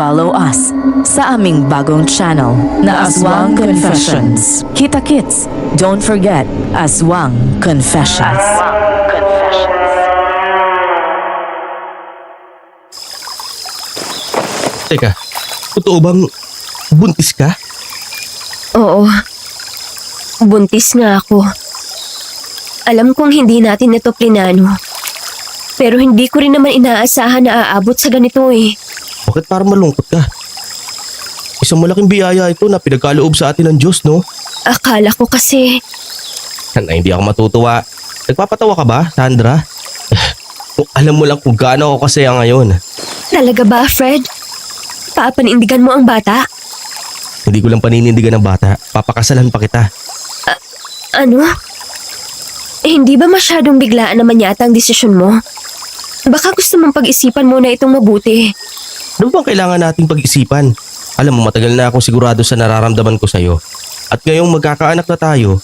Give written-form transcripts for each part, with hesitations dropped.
follow us sa aming bagong channel na Aswang Confessions. Kita-kits, don't forget Aswang Confessions. Teka, totoo bang buntis ka? Oo. Buntis nga ako. Alam kong hindi natin ito plinano. Pero hindi ko rin naman inaasahan na aabot sa ganito eh. Bakit parang malungkot ka? Isang malaking biyaya ito na pinagkaloob sa atin ng Diyos, no? Akala ko kasi, Na hindi ako matutuwa. Nagpapatawa ka ba, Sandra? Kung alam mo lang kung gaano ako kasaya ngayon. talaga ba Fred? Papanindigan mo ang bata? Hindi ko lang paninindigan ng bata. Papakasalan pa kita. Ano? Hindi ba masyadong biglaan naman yata ang desisyon mo? Baka gusto mong pag-isipan muna itong mabuti. Ano bang kailangan nating pag-isipan? Alam mo, matagal na akong sigurado sa nararamdaman ko sa'yo. At ngayong magkakaanak na tayo,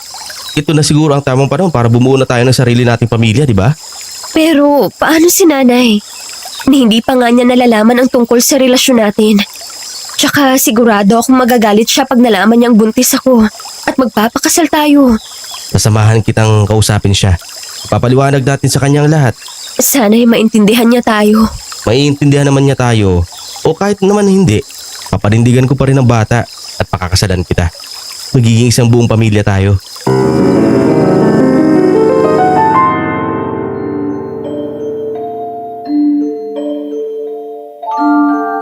ito na siguro ang tamang panahon para bumuo na tayo ng sarili nating pamilya, di ba? Pero paano si nanay? Hindi pa nga niya nalalaman ang tungkol sa relasyon natin. Tsaka sigurado akong magagalit siya pag nalaman niyang buntis ako at magpapakasal tayo. Nasamahan kitang kausapin siya. Papaliwanag natin sa kanyang lahat. Sana'y maintindihan niya tayo. Maiintindihan naman niya tayo. O kahit naman hindi, papanindigan ko pa rin ang bata at pakakasalan kita. Magiging isang buong pamilya tayo.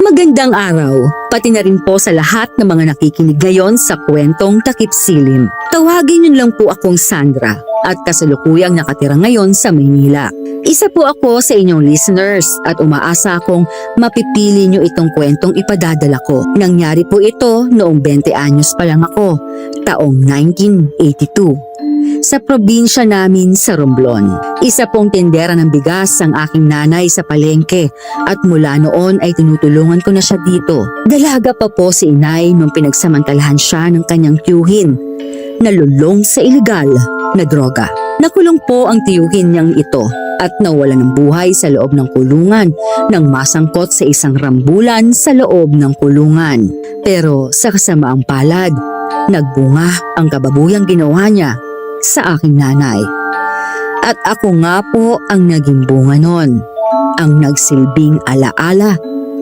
Magandang araw, pati na rin po sa lahat ng mga nakikinig ngayon sa kwentong Takip Silim. Tawagin niyo lang po akong Sandra at kasalukuyang nakatira ngayon sa Maynila. Isa po ako sa inyong listeners at umaasa akong mapipili niyo itong kwentong ipadadala ko. Nangyari po ito noong 20 anyos pa lang ako, taong 1982. Sa probinsya namin sa Romblon. Isa pong tindera ng bigas ang aking nanay sa palengke at mula noon ay tinutulungan ko na siya dito. Dalaga pa po si inay nung pinagsamantalahan siya ng kanyang tiyuhin. Nalulong sa ilegal na droga. Nakulong po ang tiyuhin niyang ito at nawala ng buhay sa loob ng kulungan nang masangkot sa isang rambulan sa loob ng kulungan. Pero sa kasamaang palad, nagbunga ang kababuyang ginawa niya sa aking nanay. At ako nga po ang naging bunga nun, ang nagsilbing alaala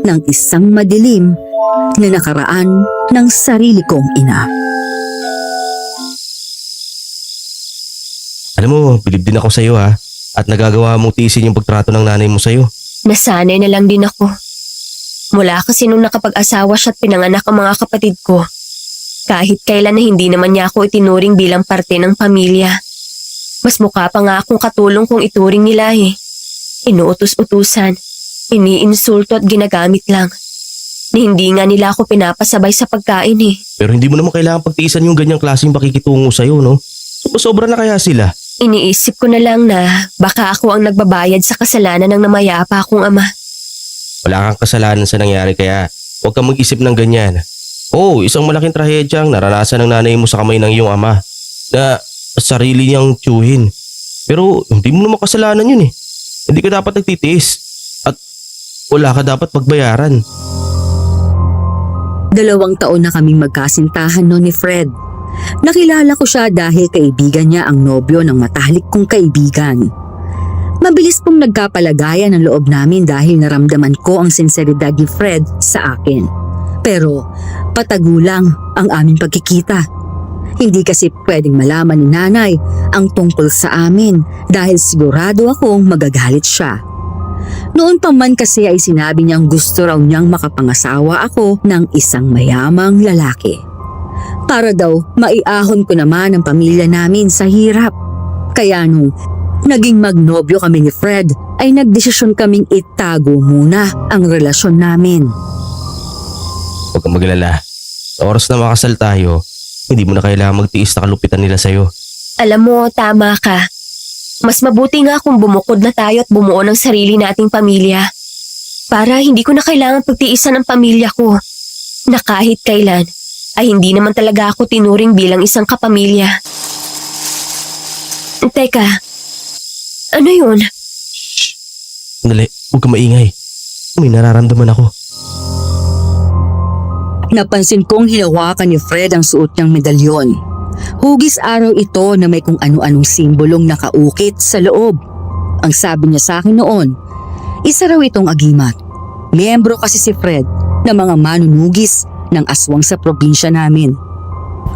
ng isang madilim na nakaraan ng sarili kong ina. Alam mo, bilib din ako sa'yo ha. At nagagawa mong tiisin yung pagtrato ng nanay mo sa'yo. Nasanay na lang din ako. Mula kasi nung nakapag-asawa siya at pinanganak ang mga kapatid ko. Kahit kailan na hindi naman niya ako itinuring bilang parte ng pamilya. Mas mukha pa nga akong katulong kung ituring nila eh. Inuutos-utusan, iniinsulto at ginagamit lang. Ni hindi nga nila ako pinapasabay sa pagkain eh. Pero hindi mo naman kailangan pagtiisan yung ganyang klaseng pakikitungo sa'yo, no? Sobra na kaya sila? Iniisip ko na lang na baka ako ang nagbabayad sa kasalanan ng namayapa akong ama. Wala kang kasalanan sa nangyari kaya huwag kang mag-isip ng ganyan. Oo, isang malaking trahedyang naranasan ng nanay mo sa kamay ng iyong ama na sarili niyang tiyuhin. Pero hindi mo naman kasalanan yun eh. Hindi ka dapat nagtitiis at wala ka dapat pagbayaran. 2 taon na kaming magkasintahan noon ni Fred. Nakilala ko siya dahil kaibigan niya ang nobyo ng matalik kong kaibigan. Mabilis pong nagkapalagayan ang loob namin dahil naramdaman ko ang sinseridad ni Fred sa akin. Pero patago lang ang aming pagkikita. Hindi kasi pwedeng malaman ni nanay ang tungkol sa amin dahil sigurado akong magagalit siya. Noon pa man kasi ay sinabi niyang gusto raw niyang makapangasawa ako ng isang mayamang lalaki. Para daw maiahon ko naman ang pamilya namin sa hirap. Kaya nung naging magnobyo kami ni Fred ay nagdesisyon kaming itago muna ang relasyon namin. Huwag kang maglala. Sa oras na makasal tayo, hindi mo na kailangan magtiis na kalupitan nila sa'yo. Alam mo, tama ka. Mas mabuti nga kung bumukod na tayo at bumuo ng sarili nating pamilya. Para hindi ko na kailangan pagtiisan ng pamilya ko. Na kahit kailan, ay hindi naman talaga ako tinuring bilang isang kapamilya. Teka, ano yun? Shhh! Dali, huwag kang maingay. May nararamdaman ako. Napansin kong hinawakan ni Fred ang suot niyang medalyon. Hugis araw ito na may kung ano-anong simbolong nakaukit sa loob. Ang sabi niya sa akin noon, isa raw itong agimat. Miyembro kasi si Fred ng mga manunugis ng aswang sa probinsya namin.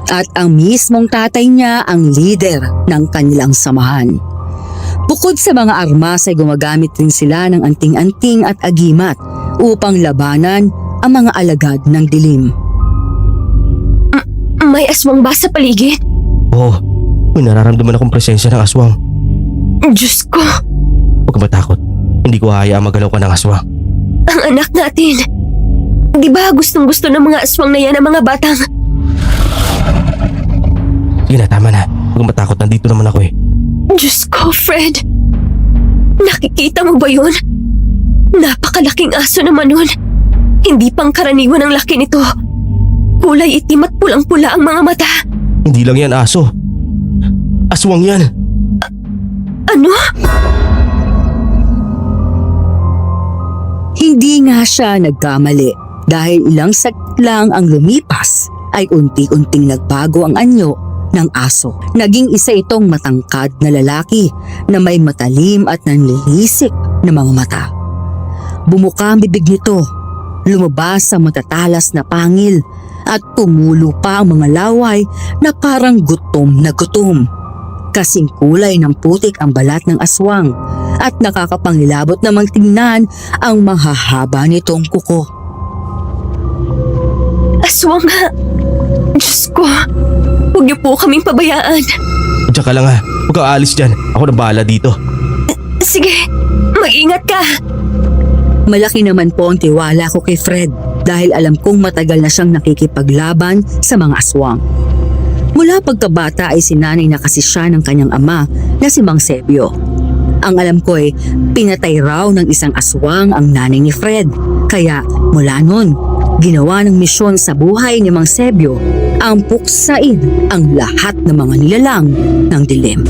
At ang mismong tatay niya ang leader ng kanilang samahan. Bukod sa mga armas ay gumagamit rin sila ng anting-anting at agimat upang labanan ang mga alagad ng dilim. May aswang ba sa paligid? Oo, may nararamdaman akong presensya ng aswang. Diyos ko, Huwag ka matakot. Hindi ko hahayaang magalaw ka ng aswang. ang anak natin. Di ba gustong-gusto ng mga aswang na yan ang mga batang? Sige na, tama na. Huwag kang matakot, nandito naman ako eh. Diyos ko, Fred. Nakikita mo ba yun? Napakalaking aso naman nun. Hindi pangkaraniwan ang laki nito. Kulay itim at pulang-pula ang mga mata. Hindi lang yan aso. Aswang yan. Ano? Hindi nga siya nagkamali dahil ilang saglit lang ang lumipas ay unti-unting nagbago ang anyo ng aso. Naging isa itong matangkad na lalaki na may matalim at nanlilisik na mga mata. Bumuka ang bibig nito, lumabas ang matatalas na pangil at tumulo pa ang mga laway na parang gutom na gutom. Kasing kulay ng putik ang balat ng aswang at nakakapangilabot namang tingnan ang mahahaba nitong kuko. Aswang nga. Diyos ko. Huwag niyo po kaming pabayaan. Diyan ka lang ha. Huwag kang aalis dyan. Ako na bahala dito. Sige, mag-ingat ka. Malaki naman po ang tiwala ko kay Fred dahil alam kong matagal na siyang nakikipaglaban sa mga aswang. Mula pagkabata ay sinanay na kasi siya ng kanyang ama na si Mang Sebio. Ang alam ko ay pinatay raw ng isang aswang ang nanay ni Fred. Kaya mula noon, ginawa ng misyon sa buhay ni Mang Sebio ang puksain ang lahat ng mga nilalang ng dilim.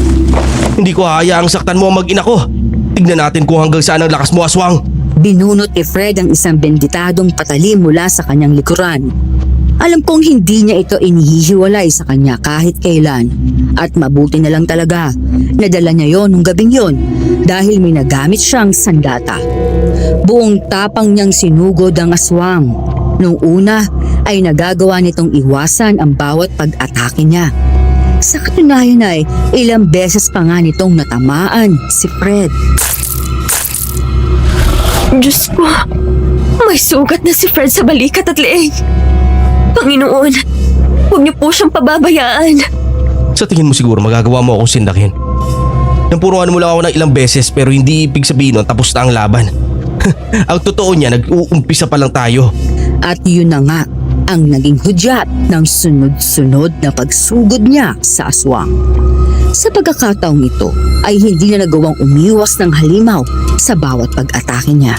Hindi ko hahayaang saktan mo ang mag-ina ko. Tignan natin kung hanggang saan ang lakas mo, aswang. Binunot ni Fred ang isang benditadong patalim mula sa kanyang likuran. Alam kong hindi niya ito inihihiwalay sa kanya kahit kailan. At mabuti na lang talaga, nadala niya yon nung gabing yon dahil may nagamit siyang sandata. Buong tapang niyang sinugod ang aswang. Nung una ay nagagawa nitong iwasan ang bawat pag-atake niya. Sa katunayan ay ilang beses pa nga nitong natamaan si Fred. Diyos ko. May sugat na si Fred sa balikat at leeg. Panginoon, huwag niyo po siyang pababayaan. Sa tingin mo siguro magagawa mo akong sindakin. Nampuruan mo lang ako ng ilang beses pero hindi ibig sabihin nun tapos na ang laban. Ang totoo niya, nag-uumpisa pa lang tayo. At yun na nga ang naging hudyat ng sunod-sunod na pagsugod niya sa aswang. Sa pagkakataong ito ay hindi na nagawang umiwas ng halimaw sa bawat pag-atake niya.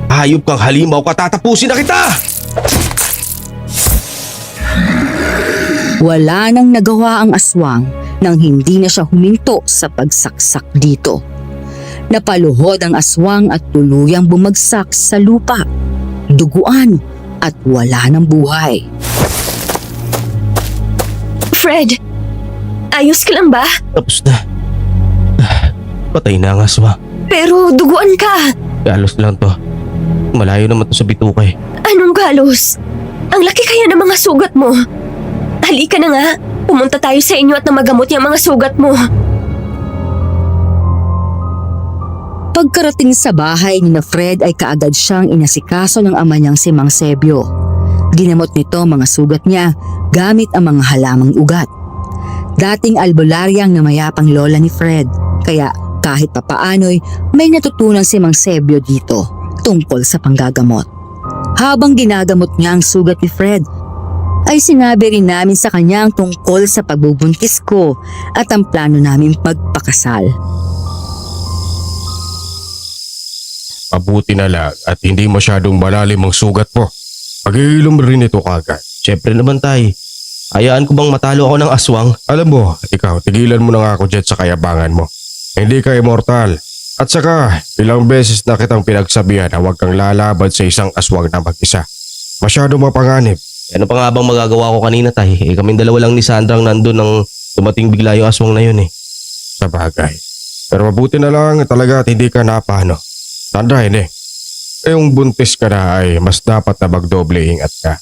Hayop kang halimaw ka, tatapusin na kita! Wala nang nagawa ang aswang nang hindi na siya huminto sa pagsaksak dito. Napaluhod ang aswang at tuluyang bumagsak sa lupa, duguan at wala ng buhay. Fred, ayos ka lang ba? Tapos na. Patay na ang aswang. Pero duguan ka. Galos lang to. Malayo naman to sa bituka eh. Anong galos? Ang laki kaya ng mga sugat mo. Halika na nga. Pumunta tayo sa inyo at namagamot yung mga sugat mo. Pagkarating sa bahay ni na Fred ay kaagad siyang inasikaso ng ama niyang si Mang Sebio. Ginamot nito mga sugat niya gamit ang mga halamang ugat. Dating albularyang na mayapang lola ni Fred, kaya kahit papaano'y may natutunan si Mang Sebio dito tungkol sa panggagamot. Habang ginagamot niya ang sugat ni Fred, ay sinabi rin namin sa kanya ang tungkol sa pagbubuntis ko at ang plano namin magpakasal. Mabuti na lang at hindi masyadong malalim ang sugat mo. Pag-iilom rin ito kagad. Siyempre naman tay. Hayaan ko bang matalo ako ng aswang? Alam mo, ikaw, tigilan mo na nga ako dyan sa kayabangan mo. Hindi ka immortal At saka, ilang beses na kitang pinagsabihan na huwag kang lalaban sa isang aswang na mag-isa. Masyado mapanganib. Ano pa nga bang magagawa ko kanina, tay? Kaming dalawa lang ni Sandra ang nandun nang dumating bigla yung aswang na yun eh. Sa bagay. Pero mabuti na lang talaga at hindi ka napano. Tandahin eh. Ngayong buntis ka na ay mas dapat na magdoble ingat ka.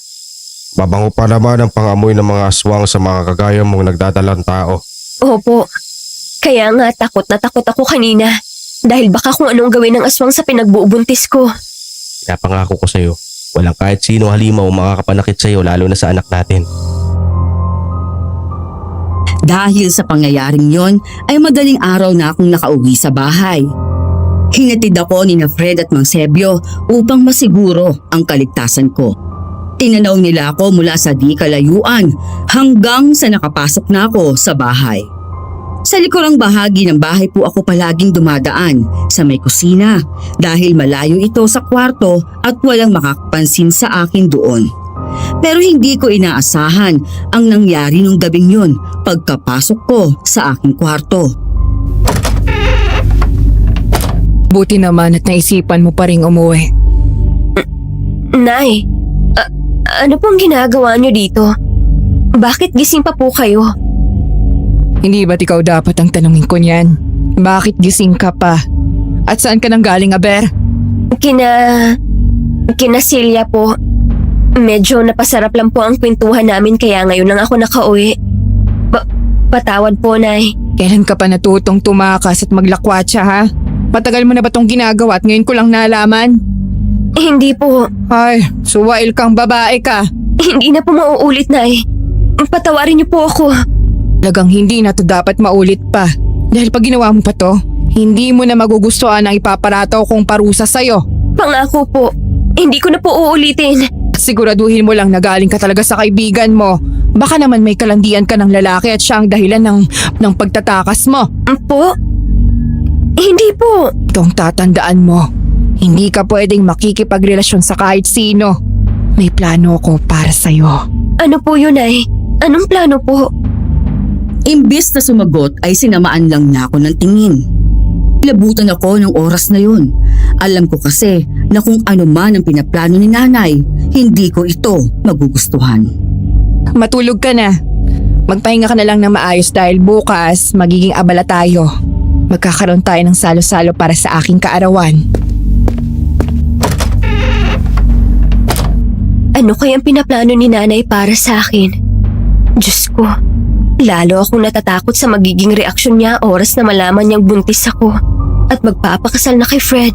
Mabango pa naman ang pangamoy ng mga aswang sa mga kagaya mong nagdadalang tao. Opo. Kaya nga takot na takot ako kanina. Dahil baka kung anong gawin ng aswang sa pinagbuubuntis ko. Pinapangako ko sa'yo, walang kahit sino halimaw makakapanakit sa'yo lalo na sa anak natin. Dahil sa pangyayaring yon ay madaling araw na akong nakauwi sa bahay. Hinatid ako ni na Fred at Mang Sebio upang masiguro ang kaligtasan ko. Tinanaw nila ako mula sa di kalayuan hanggang sa nakapasok na ako sa bahay. Sa likurang bahagi ng bahay po ako palaging dumadaan sa may kusina dahil malayo ito sa kwarto at walang makakapansin sa akin doon. Pero hindi ko inaasahan ang nangyari nung gabing yun pagkapasok ko sa aking kwarto. Buti naman at naisipan mo pa ring umuwi. Nay, ano pong ginagawa niyo dito? Bakit gising pa po kayo? Hindi ba't ikaw dapat ang tanungin ko niyan? Bakit gising ka pa? At saan ka nang galing, Aber? Kina Celia po. Medyo napasarap lang po ang kwentuhan namin kaya ngayon lang ako nakauwi. Patawad po, Nay. Kailan ka pa natutong tumakas at maglakwatsa, ha? Matagal mo na ba tong ginagawa at ngayon ko lang nalaman? Hindi po. Ay, suwail kang babae ka. Hindi na po mauulit, Nay. Patawarin niyo po ako. Talagang hindi na to dapat maulit pa. Dahil pag ginawa mo pa to, hindi mo na magugustuhan ang ipaparataw kong parusa sa'yo. Pangako po, hindi ko na po uulitin. At siguraduhin mo lang na galing ka talaga sa kaibigan mo. Baka naman may kalandian ka ng lalaki at siya ang dahilan ng pagtatakas mo. Po? Hindi po. Itong tatandaan mo, hindi ka pwedeng makikipagrelasyon sa kahit sino. May plano ko para sa'yo. Ano po yun, Nay? Anong plano po? Imbis na sumagot ay sinamaan lang niya ako ng tingin. Labutan ako ng oras na yun. Alam ko kasi na kung ano man ang pinaplano ni nanay, hindi ko ito magugustuhan. Matulog ka na. Magpahinga ka na lang ng maayos dahil bukas magiging abala tayo. Magkakaroon tayo ng salo-salo para sa aking kaarawan. Ano kayang pinaplano ni Nanay para sa akin? Diyos ko, lalo akong natatakot sa magiging reaksyon niya oras na malaman niyang buntis ako at magpapakasal na kay Fred.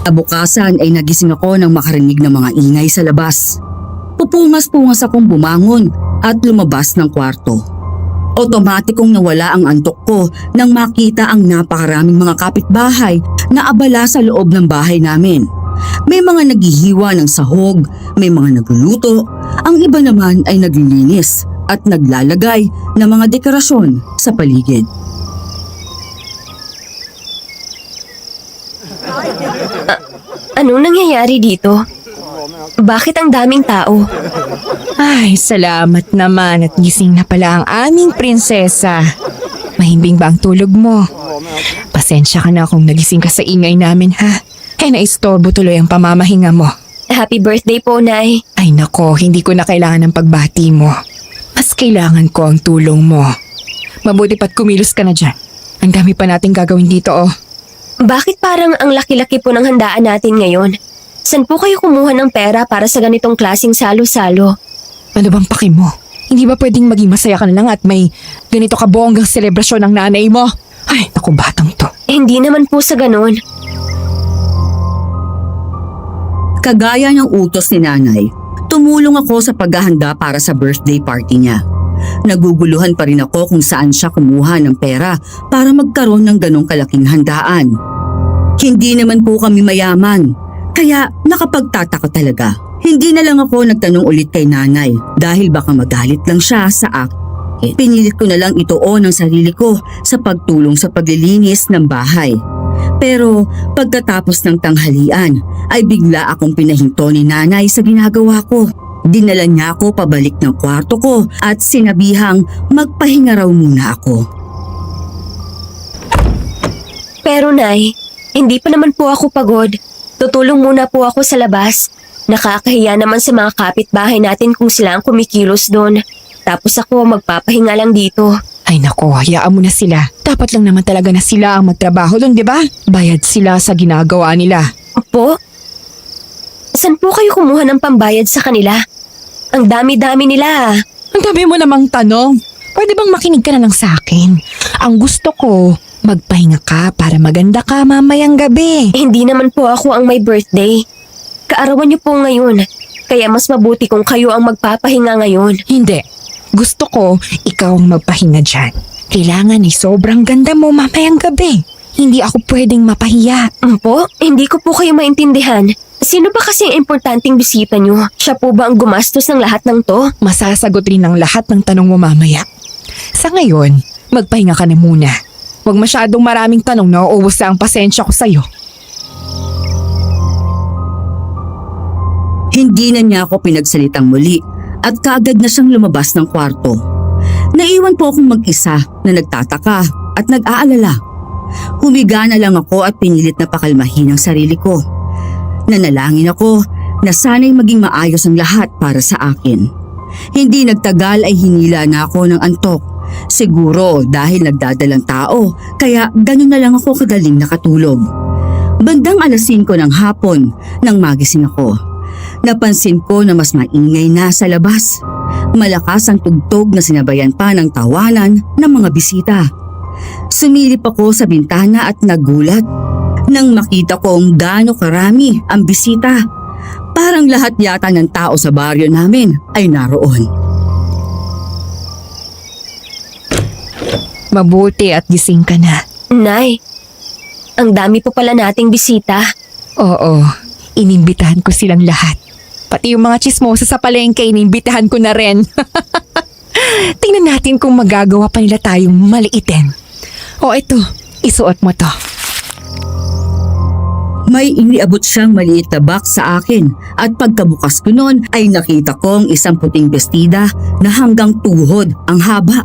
Kabukasan ay nagising ako nang makarinig ng mga ingay sa labas. Pupungas-pungas akong bumangon at lumabas ng kwarto. Otomatikong nawala ang antok ko nang makita ang napakaraming mga kapitbahay na abala sa loob ng bahay namin. May mga naghihiwa ng sahog, may mga nagluluto, ang iba naman ay naglilinis at naglalagay ng mga dekorasyon sa paligid. Anong nangyayari dito? Bakit ang daming tao? Ay, salamat naman at gising na pala ang aming prinsesa. Mahimbing ba ang tulog mo? Pasensya ka na kung nagising ka sa ingay namin, ha? Naistorbo tuloy ang pamamahinga mo. Happy birthday po, Nay. Ay nako, hindi ko na kailangan ng pagbati mo. Mas kailangan ko ang tulong mo. Mabuti pa't kumilos ka na dyan. Ang dami pa nating gagawin dito, oh. Bakit parang ang laki-laki po ng handaan natin ngayon? Saan po kayo kumuha ng pera para sa ganitong klaseng salo-salo? Ano bang paki mo? Hindi ba pwedeng maging masaya ka na lang at may ganito kabonggang selebrasyon ng nanay mo? Ay, naku, batang to. Hindi naman po sa ganon. Kagaya ng utos ni nanay, tumulong ako sa paghahanda para sa birthday party niya. Naguguluhan pa rin ako kung saan siya kumuha ng pera para magkaroon ng ganong kalaking handaan. Hindi naman po kami mayaman, kaya nakapagtataka talaga. Hindi na lang ako nagtanong ulit kay nanay dahil baka magalit lang siya sa akin. Pinilit ko na lang ituon ang sarili ko sa pagtulong sa paglilinis ng bahay. Pero pagkatapos ng tanghalian ay bigla akong pinahinto ni nanay sa ginagawa ko. Dinala niya ako pabalik ng kwarto ko at sinabihang magpahinga raw muna ako. Pero Nay, hindi pa naman po ako pagod. Tutulong muna po ako sa labas. Nakakahiya naman sa mga kapitbahay natin kung sila ang kumikilos doon. Tapos ako magpapahinga lang dito. Ay nako, hayaan mo na sila. Dapat lang naman talaga na sila ang magtrabaho doon, di ba? Bayad sila sa ginagawa nila. Po? Saan po kayo kumuha ng pambayad sa kanila? Ang dami-dami nila. Ang dami mo namang tanong. Pwede bang makinig ka na lang sa akin? Ang gusto ko, magpahinga ka para maganda ka mamayang gabi. Hindi naman po ako ang may birthday. Kaarawan niyo po ngayon. Kaya mas mabuti kung kayo ang magpapahinga ngayon. Hindi. Gusto ko, ikaw ang magpahinga dyan. Kailangan ay sobrang ganda mo mamayang gabi. Hindi ako pwedeng mapahiya. Po? Hindi ko po kayo maintindihan. Sino ba kasi ang importanteng bisita niyo? Siya po ba ang gumastos ng lahat ng to? Masasagot rin ang lahat ng tanong mo mamaya. Sa ngayon, magpahinga ka na muna. Huwag masyadong maraming tanong na uuwi sa ang pasensya ko sa'yo. Hindi na niya ako pinagsalitang muli at kaagad na siyang lumabas ng kwarto. Naiwan po akong mag-isa na nagtataka at nag-aalala. Humiga na lang ako at pinilit na pakalmahin ang sarili ko. Nanalangin ako na sana'y maging maayos ang lahat para sa akin. Hindi nagtagal ay hinila na ako ng antok. Siguro dahil nagdadalang tao, kaya ganun na lang ako kagaling nakatulog. Bandang 5:00 ng hapon nang magising ako. Napansin ko na mas maingay na sa labas. Malakas ang tugtog na sinabayan pa ng tawanan ng mga bisita. Sumilip ako sa bintana at nagulat nang makita kong gaano karami ang bisita. Parang lahat yata ng tao sa baryo namin ay naroon. Mabuti at gising ka na. Nay, ang dami po pala nating bisita. Oo, inimbitahan ko silang lahat. Pati yung mga chismosa sa palengke, inimbitahan ko na rin. Tingnan natin kung magagawa pa nila tayong maliitin. O ito, isuot mo to. May iniabot siyang maliit na box sa akin at pagkabukas ko noon ay nakita kong isang puting bestida na hanggang tuhod ang haba.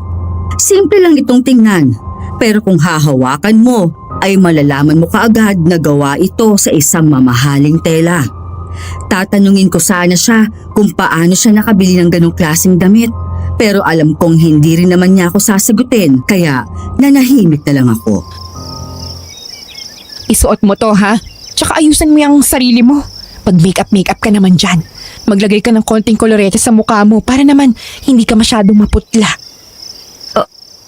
Simple lang itong tingnan, pero kung hahawakan mo ay malalaman mo kaagad na gawa ito sa isang mamahaling tela. Tatanungin ko sana siya kung paano siya nakabili ng ganong klaseng damit, pero alam kong hindi rin naman niya ako sasagutin kaya nanahimik na lang ako. Isuot mo to ha? Tsaka ayusan mo yung sarili mo. Mag-makeup ka naman dyan. Maglagay ka ng konting kolorete sa mukha mo para naman hindi ka masyadong maputla.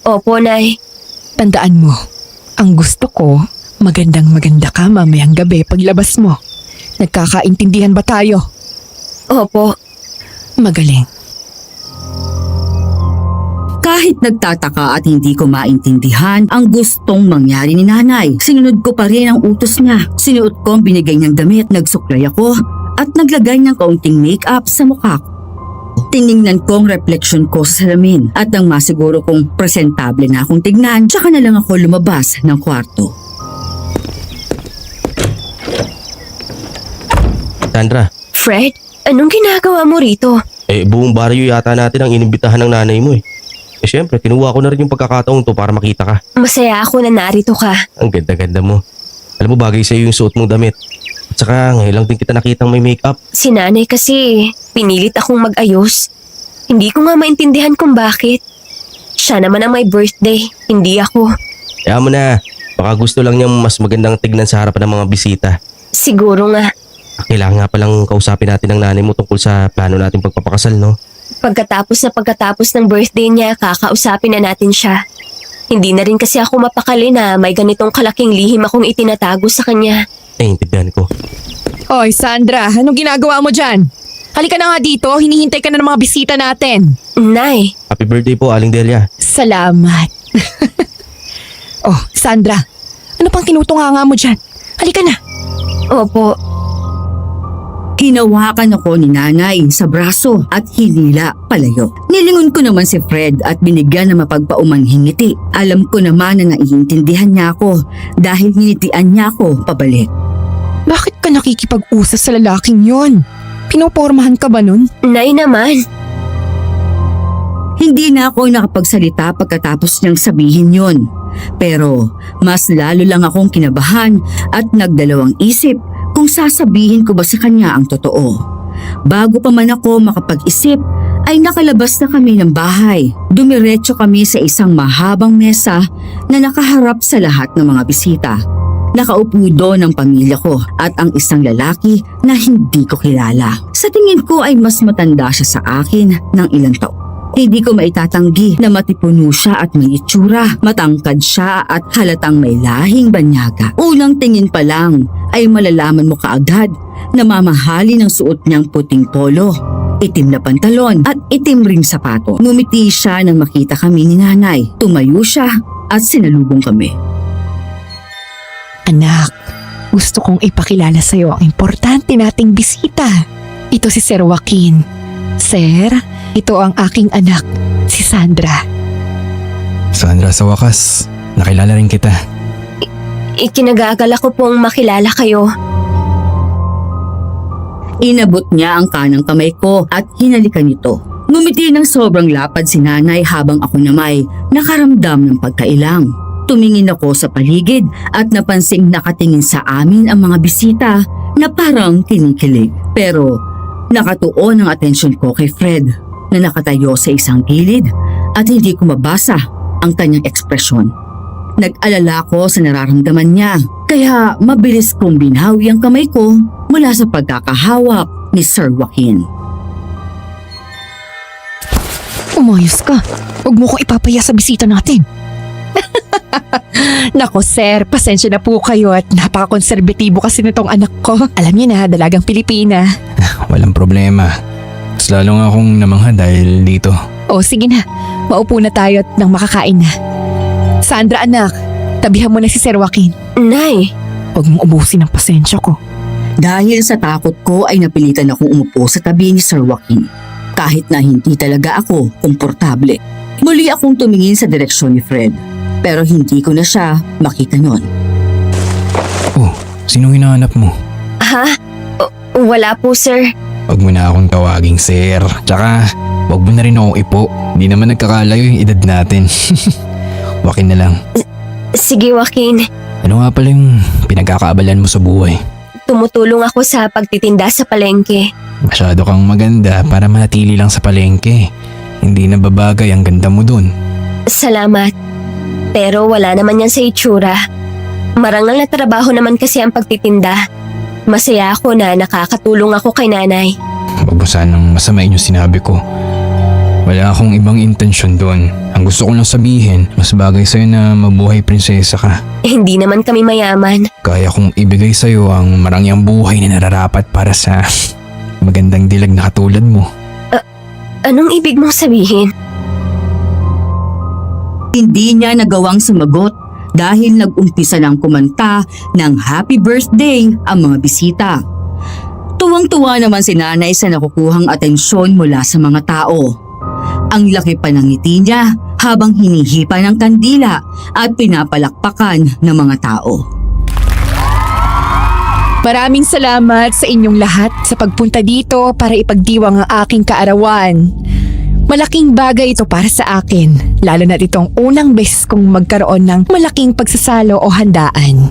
Opo, Nay. Tandaan mo, ang gusto ko, maganda ka mamayang gabi paglabas mo. Nagkakaintindihan ba tayo? Opo. Magaling. Kahit nagtataka at hindi ko maintindihan ang gustong mangyari ni nanay, sinunod ko pa rin ang utos niya. Sinuot ko ang binigay niyang damit, nagsuklay ako at naglagay ng kaunting make-up sa mukha ko. Tiningnan ko ang refleksyon ko sa salamin at nang masiguro kong presentable na akong tignan, tsaka na lang ako lumabas ng kwarto. Sandra, Fred, anong ginagawa mo rito? buong baryo yata natin ang inimbitahan ng nanay mo eh. Siyempre, kinuha ko na rin yung pagkakataon to para makita ka. Masaya ako na narito ka. Ang ganda-ganda mo. Alam mo, bagay sa'yo yung suot mong damit. At saka, ngayon lang din kita nakitang may makeup. Si nanay kasi, pinilit akong mag-ayos. Hindi ko nga maintindihan kung bakit. Siya naman ang may birthday, hindi ako. Kaya mo na, baka gusto lang niyang mas magandang tignan sa harapan ng mga bisita. Siguro nga. Kailangan nga palang kausapin natin ng nanay mo tungkol sa plano natin pagpapakasal, no? Pagkatapos ng birthday niya, kakausapin na natin siya. Hindi na rin kasi ako mapakali na may ganitong kalaking lihim akong itinatago sa kanya. Naiintindihan ko. Oy, Sandra, anong ginagawa mo dyan? Halika na nga dito, hinihintay ka na ng mga bisita natin. Nay, Happy birthday po, Aling Delia. Salamat. Oh, Sandra, ano pang tinutunganga mo dyan? Halika na. opo. Hinawakan ako ni nanay sa braso at hinila palayo. Nilingon ko naman si Fred at binigyan ng mapagpaumanhing ngiti. Alam ko naman na naiintindihan niya ako dahil hinitian niya ako pabalik. Bakit ka nakikipag-usap sa lalaking yon? Pinopormahan ka ba nun? Nay naman, Hindi na ako nakapagsalita pagkatapos niyang sabihin yon. Pero mas lalo lang akong kinabahan at nagdalawang isip kung sasabihin ko ba sa kanya ang totoo. Bago pa man ako makapag-isip, ay nakalabas na kami ng bahay. Dumiretso kami sa isang mahabang mesa na nakaharap sa lahat ng mga bisita. Nakaupo doon ang pamilya ko at ang isang lalaki na hindi ko kilala. Sa tingin ko ay mas matanda siya sa akin ng ilang taon. Hindi ko maitatanggi na matipuno siya at may itsura. Matangkad siya at halatang may lahing banyaga. Unang tingin pa lang ay malalaman mo kaagad na mamahalin ang suot niyang puting polo, itim na pantalon at itim ring sapato. Ngumiti siya nang makita kami ni nanay. Tumayo siya at sinalubong kami. Anak, gusto kong ipakilala sa'yo ang importante nating bisita. Ito si Sir Joaquin. Sir, ito ang aking anak, si Sandra. Sandra, sa wakas, nakilala rin kita. ikinagagala ko pong makilala kayo. Inabot niya ang kanang kamay ko at hinalikan nito. Ngumiti ng sobrang lapad si nanay habang ako namay nakaramdam ng pagkailang. Tumingin ako sa paligid at napansing nakatingin sa amin ang mga bisita na parang kinikilig. Pero nakatuon ang atensyon ko kay Fred na nakatayo sa isang gilid at hindi ko mabasa ang kanyang ekspresyon. Nag-alala ko sa nararamdaman niya kaya mabilis kong binawi ang kamay ko mula sa pagkakahawak ni Sir Joaquin. Umayos ka. Huwag mo ko ipapaya sa bisita natin. Nako sir, pasensya na po kayo at napaka-konserbatibo kasi nitong anak ko. Alam niyo na, dalagang Pilipina. Walang problema. Mas lalo nga akong namangha dahil dito. O sige na, maupo na tayo at nang makakain na. Sandra anak, tabihan mo na si Sir Joaquin. Nay, Huwag mong ubusin ang pasensya ko. Dahil sa takot ko ay napilitan akong umupo sa tabi ni Sir Joaquin. Kahit na hindi talaga ako komportable. Muli akong tumingin sa direksyon ni Fred. Pero hindi ko na siya makita nun. Oh, sinong hinahanap mo? ha? Wala po sir. Huwag mo na akong tawaging sir. Tsaka, huwag mo na rin akong ipo. Hindi naman nagkakalayo yung edad natin. Joaquin na lang. Sige Joaquin, Ano nga pala yung pinagkakaabalan mo sa buhay? tumutulong ako sa pagtitinda sa palengke. Masyado kang maganda para manatili lang sa palengke. Hindi na babagay ang ganda mo dun. Salamat. Pero wala naman yan sa itsura. Marangal na trabaho naman kasi ang pagtitinda. Masaya ako na nakakatulong ako kay nanay. Huwag mo sanang masamain yung sinabi ko. Wala akong ibang intensyon doon. Ang gusto ko lang sabihin, mas bagay sa'yo na mabuhay prinsesa ka. Hindi naman kami mayaman. Kaya kong ibigay sa'yo ang marangyang buhay na nararapat para sa magandang dilag na katulad mo. Anong ibig mong sabihin? Hindi niya nagawang sumagot dahil nag-umpisa ng kumanta ng happy birthday ang mga bisita. Tuwang-tuwa naman si nanay sa nakukuhang atensyon mula sa mga tao. Ang laki pa ng ngiti niya habang hinihipa ng kandila at pinapalakpakan ng mga tao. Maraming salamat sa inyong lahat sa pagpunta dito para ipagdiwang ang aking kaarawan. Malaking bagay ito para sa akin, lalo na itong unang beses kong magkaroon ng malaking pagsasalo o handaan.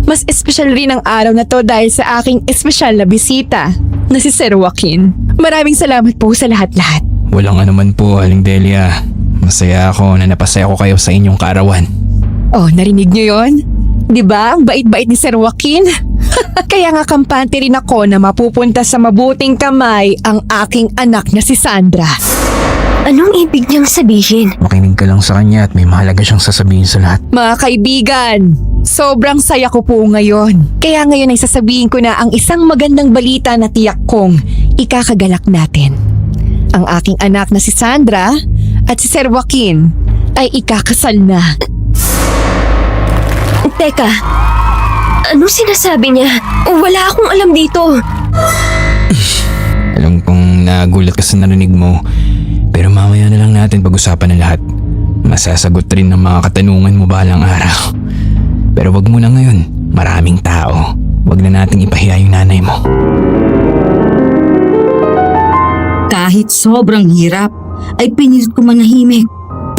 Mas espesyal rin ang araw na to dahil sa aking espesyal na bisita na si Sir Joaquin. Maraming salamat po sa lahat-lahat. Walang anuman po, Aling Delia. Masaya ako na napasaya ko kayo sa inyong kaarawan. Oh, narinig niyo yon? Di ba? Ang bait-bait ni Sir Joaquin. Kaya nga kampante rin ako na mapupunta sa mabuting kamay ang aking anak na si Sandra. Anong ibig niyang sabihin? Makinig ka lang sa kanya at may mahalaga siyang sasabihin sa lahat. Mga kaibigan, sobrang saya ko po ngayon. Kaya ngayon ay sasabihin ko na ang isang magandang balita na tiyak kong ikakagalak natin. Ang aking anak na si Sandra at si Sir Joaquin ay ikakasal na. Teka, anong sinasabi niya? Wala akong alam dito. Alam kong nagulat ka sa narinig mo, pero mamaya na lang natin pag-usapan ang lahat. Masasagot rin ng mga katanungan mo balang araw. Pero wag mo na ngayon, maraming tao. Wag na nating ipahiya yung nanay mo. Kahit sobrang hirap, ay pinilit ko manahimik.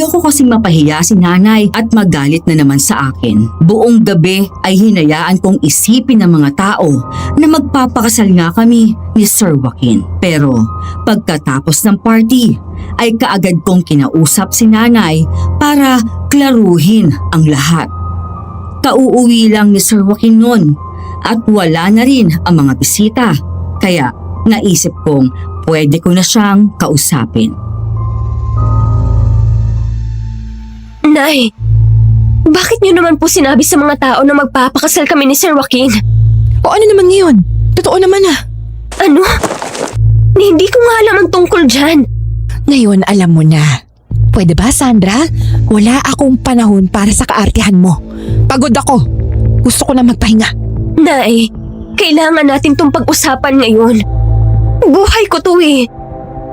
Ayoko kasing mapahiya si nanay at magalit na naman sa akin. Buong gabi ay hinayaan kong isipin ng mga tao na magpapakasal nga kami ni Sir Joaquin. Pero pagkatapos ng party ay kaagad kong kinausap si nanay para klaruhin ang lahat. Kauuwi lang ni Sir Joaquin noon at wala na rin ang mga bisita. Kaya naisip kong pwede ko na siyang kausapin. Nay, bakit niyo naman po sinabi sa mga tao na magpapakasal kami ni Sir Joaquin? O ano naman ngayon? Totoo naman ah. Ano? Hindi ko nga alam ang tungkol dyan. Ngayon alam mo na. Pwede ba, Sandra? Wala akong panahon para sa kaartihan mo. Pagod ako. Gusto ko na magpahinga. Nay, kailangan natin tong pag-usapan ngayon. Buhay ko to eh.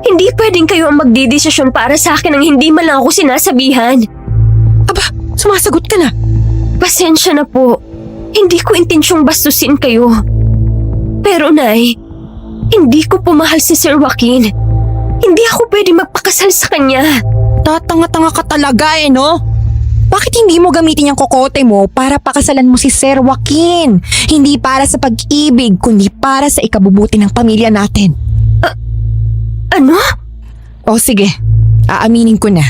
Hindi pwedeng kayo ang magdidesisyon para sa akin nang hindi man lang ako sinasabihan. Aba, sumasagot ka na. Pasensya na po. Hindi ko intensyon bastusin kayo. Pero Nay, hindi ko po mahal si Sir Joaquin. Hindi ako pwede magpakasal sa kanya. Tatanga-tanga ka talaga eh, no? Bakit hindi mo gamitin yung kokote mo para pakasalan mo si Sir Joaquin? Hindi para sa pag-ibig, kundi para sa ikabubuti ng pamilya natin. Ano? O sige, aaminin ko na.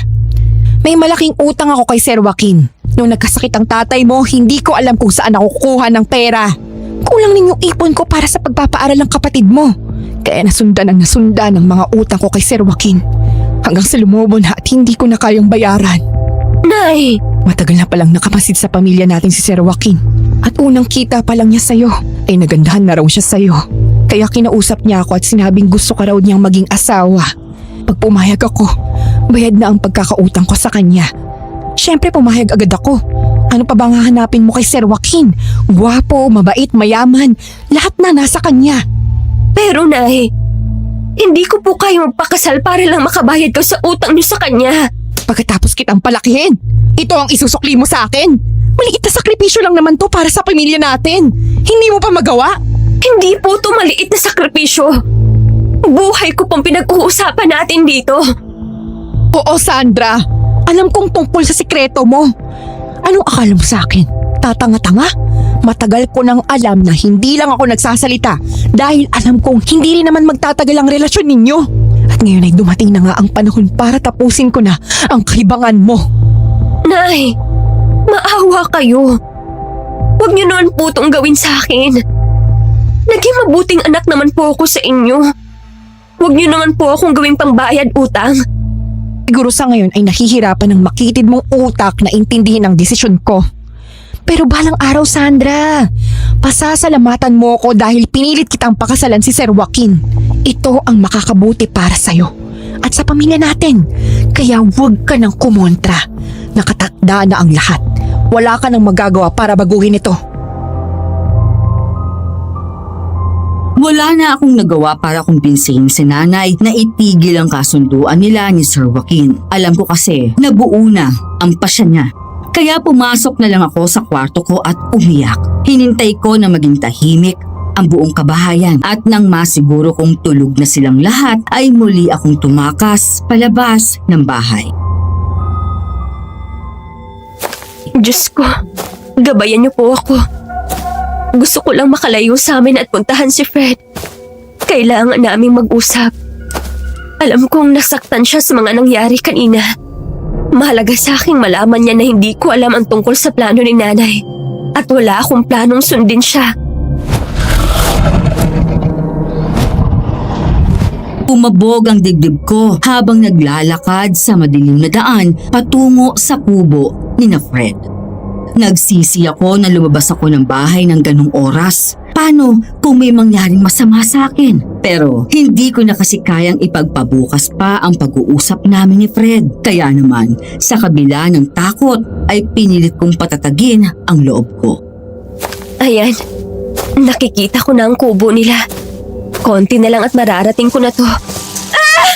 May malaking utang ako kay Sir Joaquin. Nung nagkasakit ang tatay mo, hindi ko alam kung saan ako kukuha ng pera. Kulang din yung ipon ko para sa pagpapaaral ng kapatid mo. Kaya nasundan ng mga utang ko kay Sir Joaquin. Hanggang sa lumobo na at hindi ko na kayang bayaran. Nay! Matagal na palang nakamasid sa pamilya natin si Sir Joaquin. At unang kita pa lang niya sa'yo, ay nagandahan na raw siya sa'yo. Kaya kinausap niya ako at sinabing gusto ka raw niyang maging asawa. Pag pumayag ako, bayad na ang pagkakautang ko sa kanya. Siyempre pumayag agad ako. Ano pa bang hahanapin mo kay Sir Joaquin? Gwapo, mabait, mayaman, lahat na nasa kanya. Pero Nay, hindi ko po kayo magpakasal para lang makabayad ko sa utang niyo sa kanya. Pagkatapos kitang palakihin, ito ang isusukli mo sa akin. Maliit na sakripisyo lang naman to para sa pamilya natin. Hindi mo pa magawa? Hindi po ito maliit na sakripisyo. Buhay ko pong pinag-uusapan natin dito. Oo, Sandra. Alam kong tungkol sa sikreto mo. Anong akala mo sa akin? Tatanga-tanga? Matagal ko nang alam na hindi lang ako nagsasalita dahil alam kong hindi rin naman magtatagal ang relasyon ninyo. At ngayon ay dumating na nga ang panahon para tapusin ko na ang kaibangan mo. Nay, maawa kayo. Huwag niyo noon po itong gawin sa akin. Naging mabuting anak naman po ako sa inyo. Huwag niyo naman po akong gawing pangbayad utang. Siguro sa ngayon ay nahihirapan ng makitid mong utak na intindihin ang desisyon ko. Pero balang araw, Sandra, pasasalamatan mo ko dahil pinilit kitang pakasalan si Sir Joaquin. Ito ang makakabuti para sa'yo at sa pamilya natin. Kaya huwag ka nang kumontra. Nakatakda na ang lahat. Wala ka nang magagawa para baguhin ito. Wala na akong nagawa para kumbinsihin si nanay na itigil ang kasunduan nila ni Sir Joaquin. Alam ko kasi nabuo na ang pasya niya. Kaya pumasok na lang ako sa kwarto ko at umiyak. Hinintay ko na maging tahimik ang buong kabahayan at nang masiguro kong tulog na silang lahat ay muli akong tumakas palabas ng bahay. Diyos ko, gabayan niyo po ako. Gusto ko lang makalayo sa amin at puntahan si Fred. Kailangan naming mag-usap. Alam kong nasaktan siya sa mga nangyari kanina. Mahalaga sa aking malaman niya na hindi ko alam ang tungkol sa plano ni nanay. At wala akong planong sundin siya. Umabog ang dibdib ko habang naglalakad sa madilim na daan patungo sa kubo ni na Fred. Nagsisi ako na lumabas ako ng bahay ng ganong oras. Paano kung may mangyaring masama sa akin? Pero hindi ko na kasi kayang ipagpabukas pa ang pag-uusap namin ni Fred. Kaya naman, sa kabila ng takot ay pinilit kong patatagin ang loob ko. Ayan, nakikita ko na ang kubo nila. Konti na lang at mararating ko na to. Ah!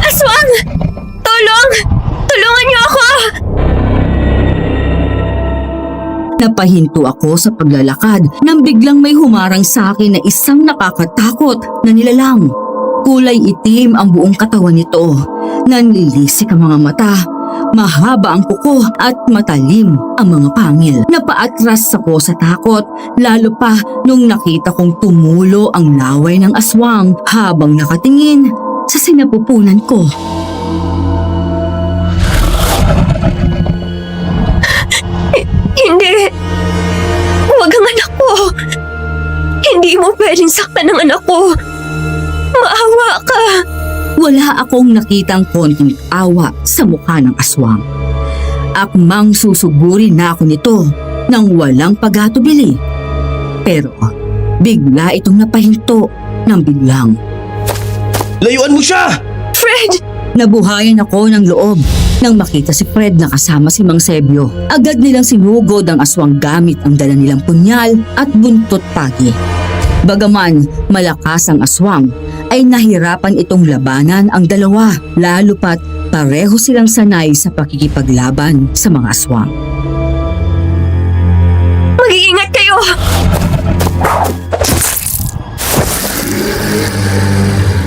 Aswang! Tulong! Tulungan niyo ako! Napahinto ako sa paglalakad nang biglang may humarang sa akin na isang nakakatakot na nilalang. Kulay itim ang buong katawan nito. Nanlilisik ang mga mata. Mahaba ang kuko at matalim ang mga pangil. Napaatras ako sa takot, lalo pa nung nakita kong tumulo ang laway ng aswang habang nakatingin sa sinapupunan ko. Hindi! Huwag ang anak ko! Hindi mo pwedeng saktan ang anak ko! Maawa ka! Wala akong nakitang konting awa sa mukha ng aswang. Akmang susugurin na ako nito nang walang pag-atubili. Pero bigla itong napahinto ng biglang. Layuan mo siya! Fred! Nabuhayan ako ng loob nang makita si Fred na kasama si Mang Sebio. Agad nilang sinugod ang aswang gamit ang dala nilang punyal at buntot pagi. Bagaman malakas ang aswang, ay nahirapan itong labanan ang dalawa, lalo pat pareho silang sanay sa pakikipaglaban sa mga aswang. Mag-iingat kayo!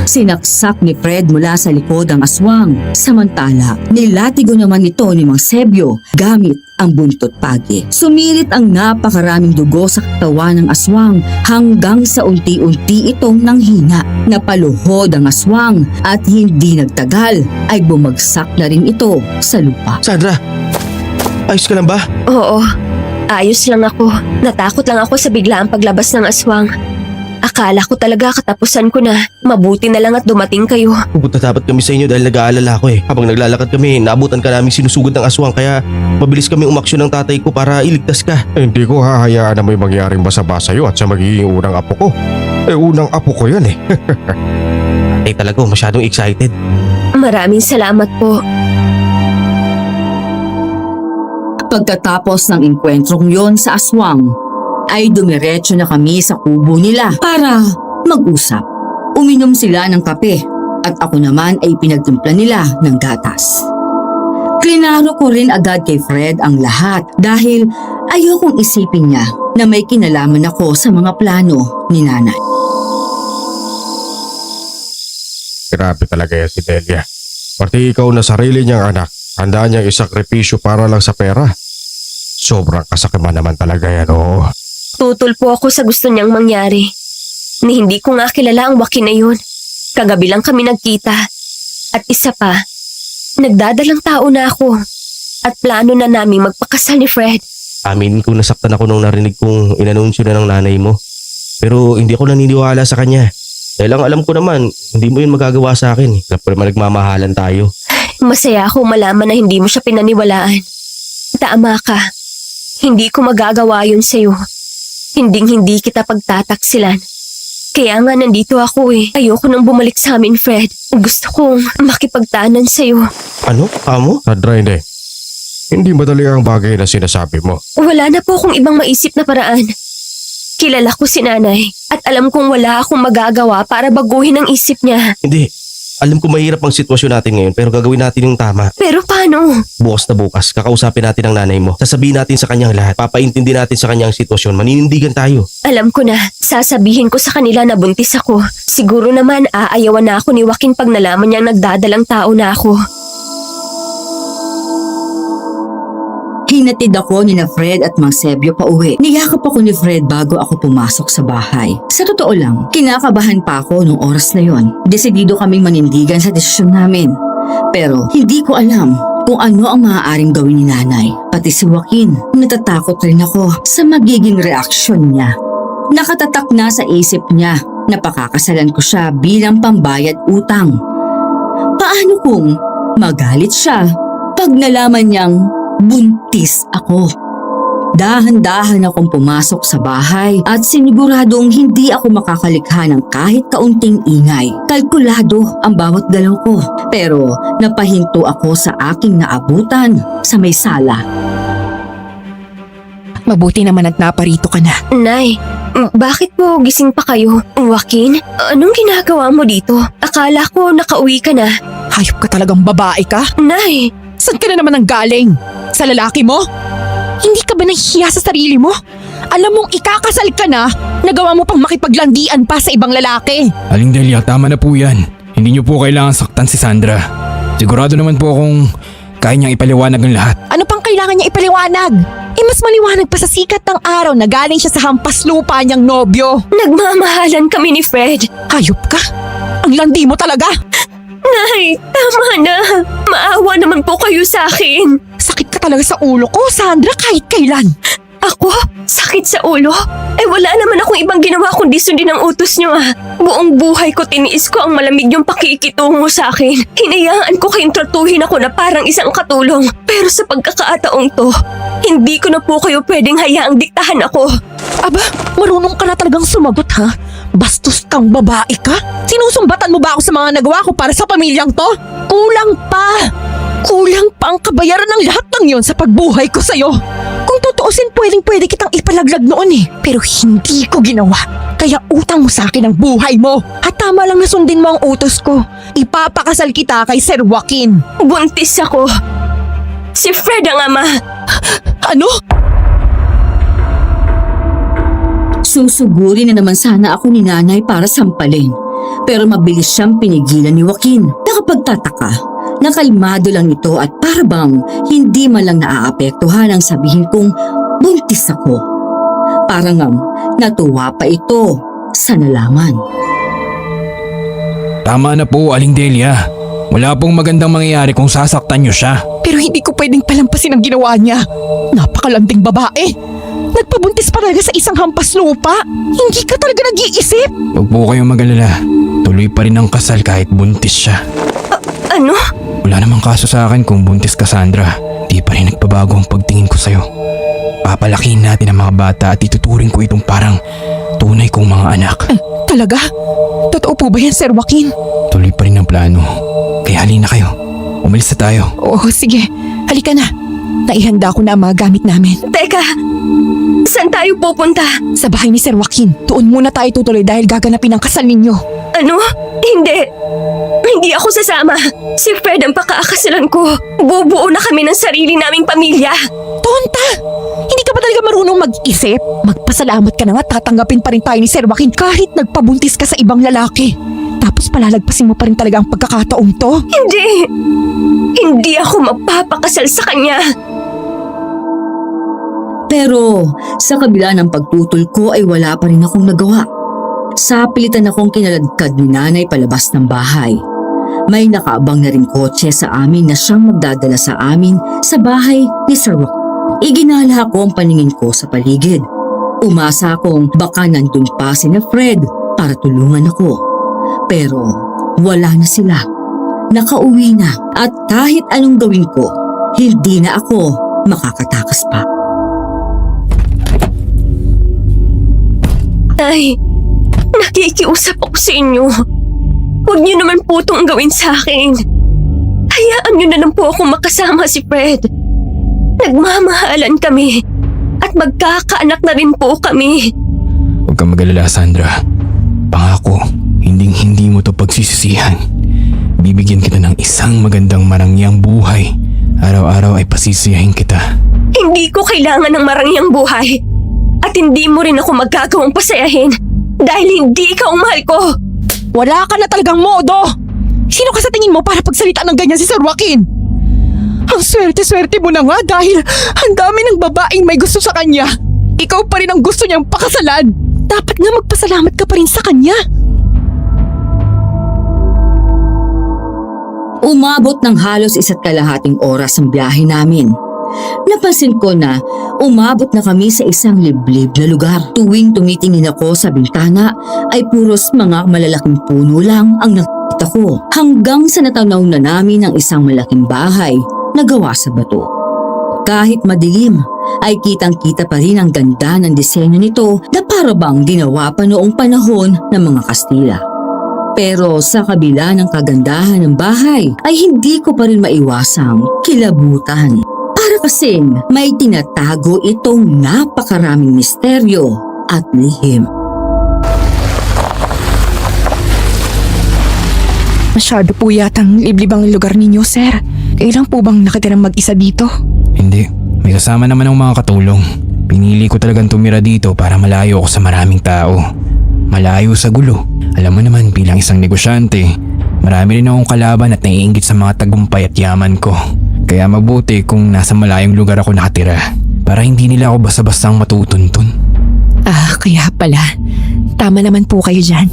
Sinaksak ni Fred mula sa likod ang aswang. Samantala, nilatigo naman ito ni Mang Sebio gamit ang buntot pagi. Sumirit ang napakaraming dugo sa katawan ng aswang hanggang sa unti-unti itong nanghina. Napaluhod ang aswang at hindi nagtagal ay bumagsak na rin ito sa lupa. Sandra, ayos ka lang ba? Oo, ayos lang ako. Natakot lang ako sa biglaang paglabas ng aswang. Akala ko talaga katapusan ko na. Mabuti na lang at dumating kayo. Pupunta dapat kami sa inyo dahil nag-aalala ako eh. Habang naglalakad kami, naabutan ka namin sinusugod ng aswang kaya mabilis kami umaksyon ng tatay ko para iligtas ka. Hindi ko hahayaan na may mangyaring masama sa'yo at sa magiging unang apo ko. Unang apo ko yan eh. Ay talaga, masyadong excited. Maraming salamat po. Pagkatapos ng engkwentrong yon sa aswang, ay dumiretso na kami sa kubo nila para mag-usap. Uminom sila ng kape at ako naman ay pinagtimpla nila ng gatas. Klinaro ko rin agad kay Fred ang lahat dahil ayokong isipin niya na may kinalaman ako sa mga plano ni nanay. Grabe talaga yan si Delia. Pati ikaw na sarili niyang anak, handa niyang isakripisyo para lang sa pera. Sobrang kasakiman naman talaga yan, oo. Tutol po ako sa gusto niyang mangyari. Ni hindi ko nga kilala ang Joaquin na yun. Kagabi lang kami nagkita. At isa pa, nagdadalang tao na ako. At plano na naming magpakasal ni Fred. Aminin ko nasaktan ako nung narinig kong inanunsyo na ng nanay mo. Pero hindi ako naniniwala sa kanya. Dahil ang alam ko naman, hindi mo yun magagawa sa akin. Kapag nagmamahalan tayo. Masaya ako malaman na hindi mo siya pinaniwalaan. Tama ka. Hindi ko magagawa yun sa'yo. Hinding-hindi kita pagtataksilan. Kaya nga nandito ako eh. Ayoko nang bumalik sa amin, Fred. Gusto kong makipagtanan sa'yo. Ano? Amo? Sandra, hindi madali ang bagay na sinasabi mo. Wala na po akong ibang maisip na paraan. Kilala ko si nanay at alam kong wala akong magagawa para baguhin ang isip niya. Hindi. Alam ko mahirap ang sitwasyon natin ngayon pero gagawin natin yung tama. Pero paano? Bukas na bukas, kakausapin natin ang nanay mo. Sasabihin natin sa kanyang lahat. Papaintindi natin sa kanyang sitwasyon. Maninindigan tayo. Alam ko na, sasabihin ko sa kanila na buntis ako. Siguro naman aayawan na ako ni Joaquin pag nalaman niyang nagdadalang tao na ako. Hinatid ako ni na Fred at Mang Sebio pa uwi. Niyakap ako ni Fred bago ako pumasok sa bahay. Sa totoo lang, kinakabahan pa ako nung oras na yon. Desidido kaming manindigan sa desisyon namin. Pero hindi ko alam kung ano ang maaaring gawin ni nanay. Pati si Joaquin, natatakot rin ako sa magiging reaksyon niya. Nakatatak na sa isip niya na pakakasalan ko siya bilang pambayad utang. Paano kung magalit siya pag nalaman niyang buntis ako? Dahan-dahan akong pumasok sa bahay at siniguradong hindi ako makakalikha ng kahit kaunting ingay. Kalkulado ang bawat galaw ko. Pero napahinto ako sa aking naabutan sa may sala. Mabuti naman at naparito ka na. Nay, bakit po gising pa kayo? Joaquin, anong ginagawa mo dito? Akala ko nakauwi ka na. Hayop ka talagang babae ka? Nay, Saan ka na naman ang galing? Sa lalaki mo? Hindi ka ba nahihiya sa sarili mo? Alam mong ikakasal ka na, nagawa mo pang makipaglandian pa sa ibang lalaki. Aling Delia, tama na po yan. Hindi niyo po kailangan saktan si Sandra. Sigurado naman po akong kaya niyang ipaliwanag ang lahat. Ano pang kailangan niya ipaliwanag? Mas maliwanag pa sa sikat ng araw na galing siya sa hampas lupa niyang nobyo. Nagmamahalan kami ni Fred. Hayop ka? Ang landi mo talaga. Nay, tama na. Maawa naman po kayo sa akin. Sakit ka talaga sa ulo ko, Sandra, kahit kailan. Ako? Sakit sa ulo? Wala naman akong ibang ginawa kundi sundin ang utos niyo Buong buhay ko tiniis ko ang malamig yung pakikitungo sa akin. Hinayaan ko kayong tratuhin ako na parang isang katulong. Pero sa pagkakataong to, hindi ko na po kayo pwedeng hayaang diktahan ako. Aba, marunong ka na talagang sumagot ha? Bastos kang babae ka? Sinusumbatan mo ba ako sa mga nagawa ko para sa pamilyang to? Kulang pa! Kulang pa ang kabayaran ng lahat ng yon sa pagbuhay ko sa'yo. Kung tutuusin, pwedeng-pwede kitang ipalaglag noon Pero hindi ko ginawa. Kaya utang mo sa akin ang buhay mo. At tama lang na sundin mo ang utos ko. Ipapakasal kita kay Sir Joaquin. Buntis ako. Si Fred ang ama. Ano? Susuguri na naman sana ako ni nanay para sampalin. Pero mabilis siyang pinigilan ni Joaquin. Nakapagtataka. Nakalmado lang ito at parabang hindi man lang naaapektuhan ang sabihin kong buntis ako. Parang natuwa pa ito sa nalaman. Tama na po, Aling Delia. Wala pong magandang mangyayari kung sasaktan niyo siya. Pero hindi ko pwedeng palampasin ang ginawa niya. Napakalanding babae. Nagpabuntis pa talaga sa isang hampas lupa. Hindi ka talaga nag-iisip. Huwag po kayong mag-alala. Tuloy pa rin ang kasal kahit buntis siya. Ano? Wala namang kaso sa akin kung buntis ka, Sandra. Di pa rin nagbabago ang pagtingin ko sa'yo. Papalakihin natin ang mga bata at ituturing ko itong parang tunay kong mga anak. Talaga? Totoo po ba yan, Sir Joaquin? Tuloy pa rin ang plano. Kaya halina kayo. Umalis na tayo. Oo, sige. Halika na. Naihanda ko na ang mga gamit namin. Teka, saan tayo pupunta? Sa bahay ni Sir Joaquin. Doon muna tayo tutuloy dahil gaganapin ang kasal ninyo. Ano? Hindi ako sasama. Si Fred ang pakaakasalan ko. Bubuo na kami ng sarili naming pamilya. Tonta! Hindi ka ba talaga marunong mag-isip? Magpasalamat ka na nga, tatanggapin pa rin tayo ni Sir Joaquin kahit nagpabuntis ka sa ibang lalaki. Tapos palalagpasin mo pa rin talaga ang pagkakataong to? Hindi ako magpapakasal sa kanya. Pero sa kabila ng pagtutol ko ay wala pa rin akong nagawa. Sapilitan akong kinaladkad ni nanay palabas ng bahay. May nakaabang na rin kotse sa amin na siyang magdadala sa amin sa bahay ni Sir Joaquin. Iginala ko ang paningin ko sa paligid. Umasa akong baka nandun pa si na Fred para tulungan ako. Pero wala na sila. Nakauwi na at kahit anong gawin ko, hindi na ako makakatakas pa. Ay, nakikiusap ako sa inyo. Huwag niyo naman po itong gawin sa akin. Hayaan niyo na lang po akong makasama si Fred. Nagmamahalan kami at magkakaanak na rin po kami. Huwag kang mag-alala, Sandra. Pangako, hindi mo to pagsisisihan. Bibigyan kita ng isang magandang marangyang buhay. Araw-araw ay pasisiyahin kita. Hindi ko kailangan ng marangyang buhay. At hindi mo rin ako magagawang pasayahin dahil hindi ikaw ang mahal ko. Wala ka na talagang modo! Sino ka sa tingin mo para pagsalita ng ganyan si Sir Joaquin? Ang swerte-swerte mo na nga dahil ang dami ng babaeng may gusto sa kanya. Ikaw pa rin ang gusto niyang pakasalan. Dapat nga magpasalamat ka pa rin sa kanya. Umabot ng halos 1.5 oras ang biyahe namin. Napansin ko na umabot na kami sa isang liblib na lugar. Tuwing tumitingin ako sa bintana ay puros mga malalaking puno lang ang nakita ko. Hanggang sa natanaw na namin ang isang malaking bahay na gawa sa bato. Kahit madilim ay kitang-kita pa rin ang ganda ng disenyo nito na parabang ginawa pa noong panahon ng mga Kastila. Pero sa kabila ng kagandahan ng bahay ay hindi ko pa rin maiwasang kilabutan. Para kasing may tinatago itong napakaraming misteryo at lihim. Masyado po yatang liblib ang lugar ninyo, sir. Kailan po bang nakatirang mag-isa dito? Hindi, may kasama naman ang mga katulong. Pinili ko talagang tumira dito para malayo ako sa maraming tao. Malayo sa gulo. Alam mo naman bilang isang negosyante, marami rin akong kalaban at naiinggit sa mga tagumpay at yaman ko. Kaya mabuti kung nasa malayong lugar ako nakatira para hindi nila ako basta-bastang matutuntun. Kaya pala. Tama naman po kayo dyan.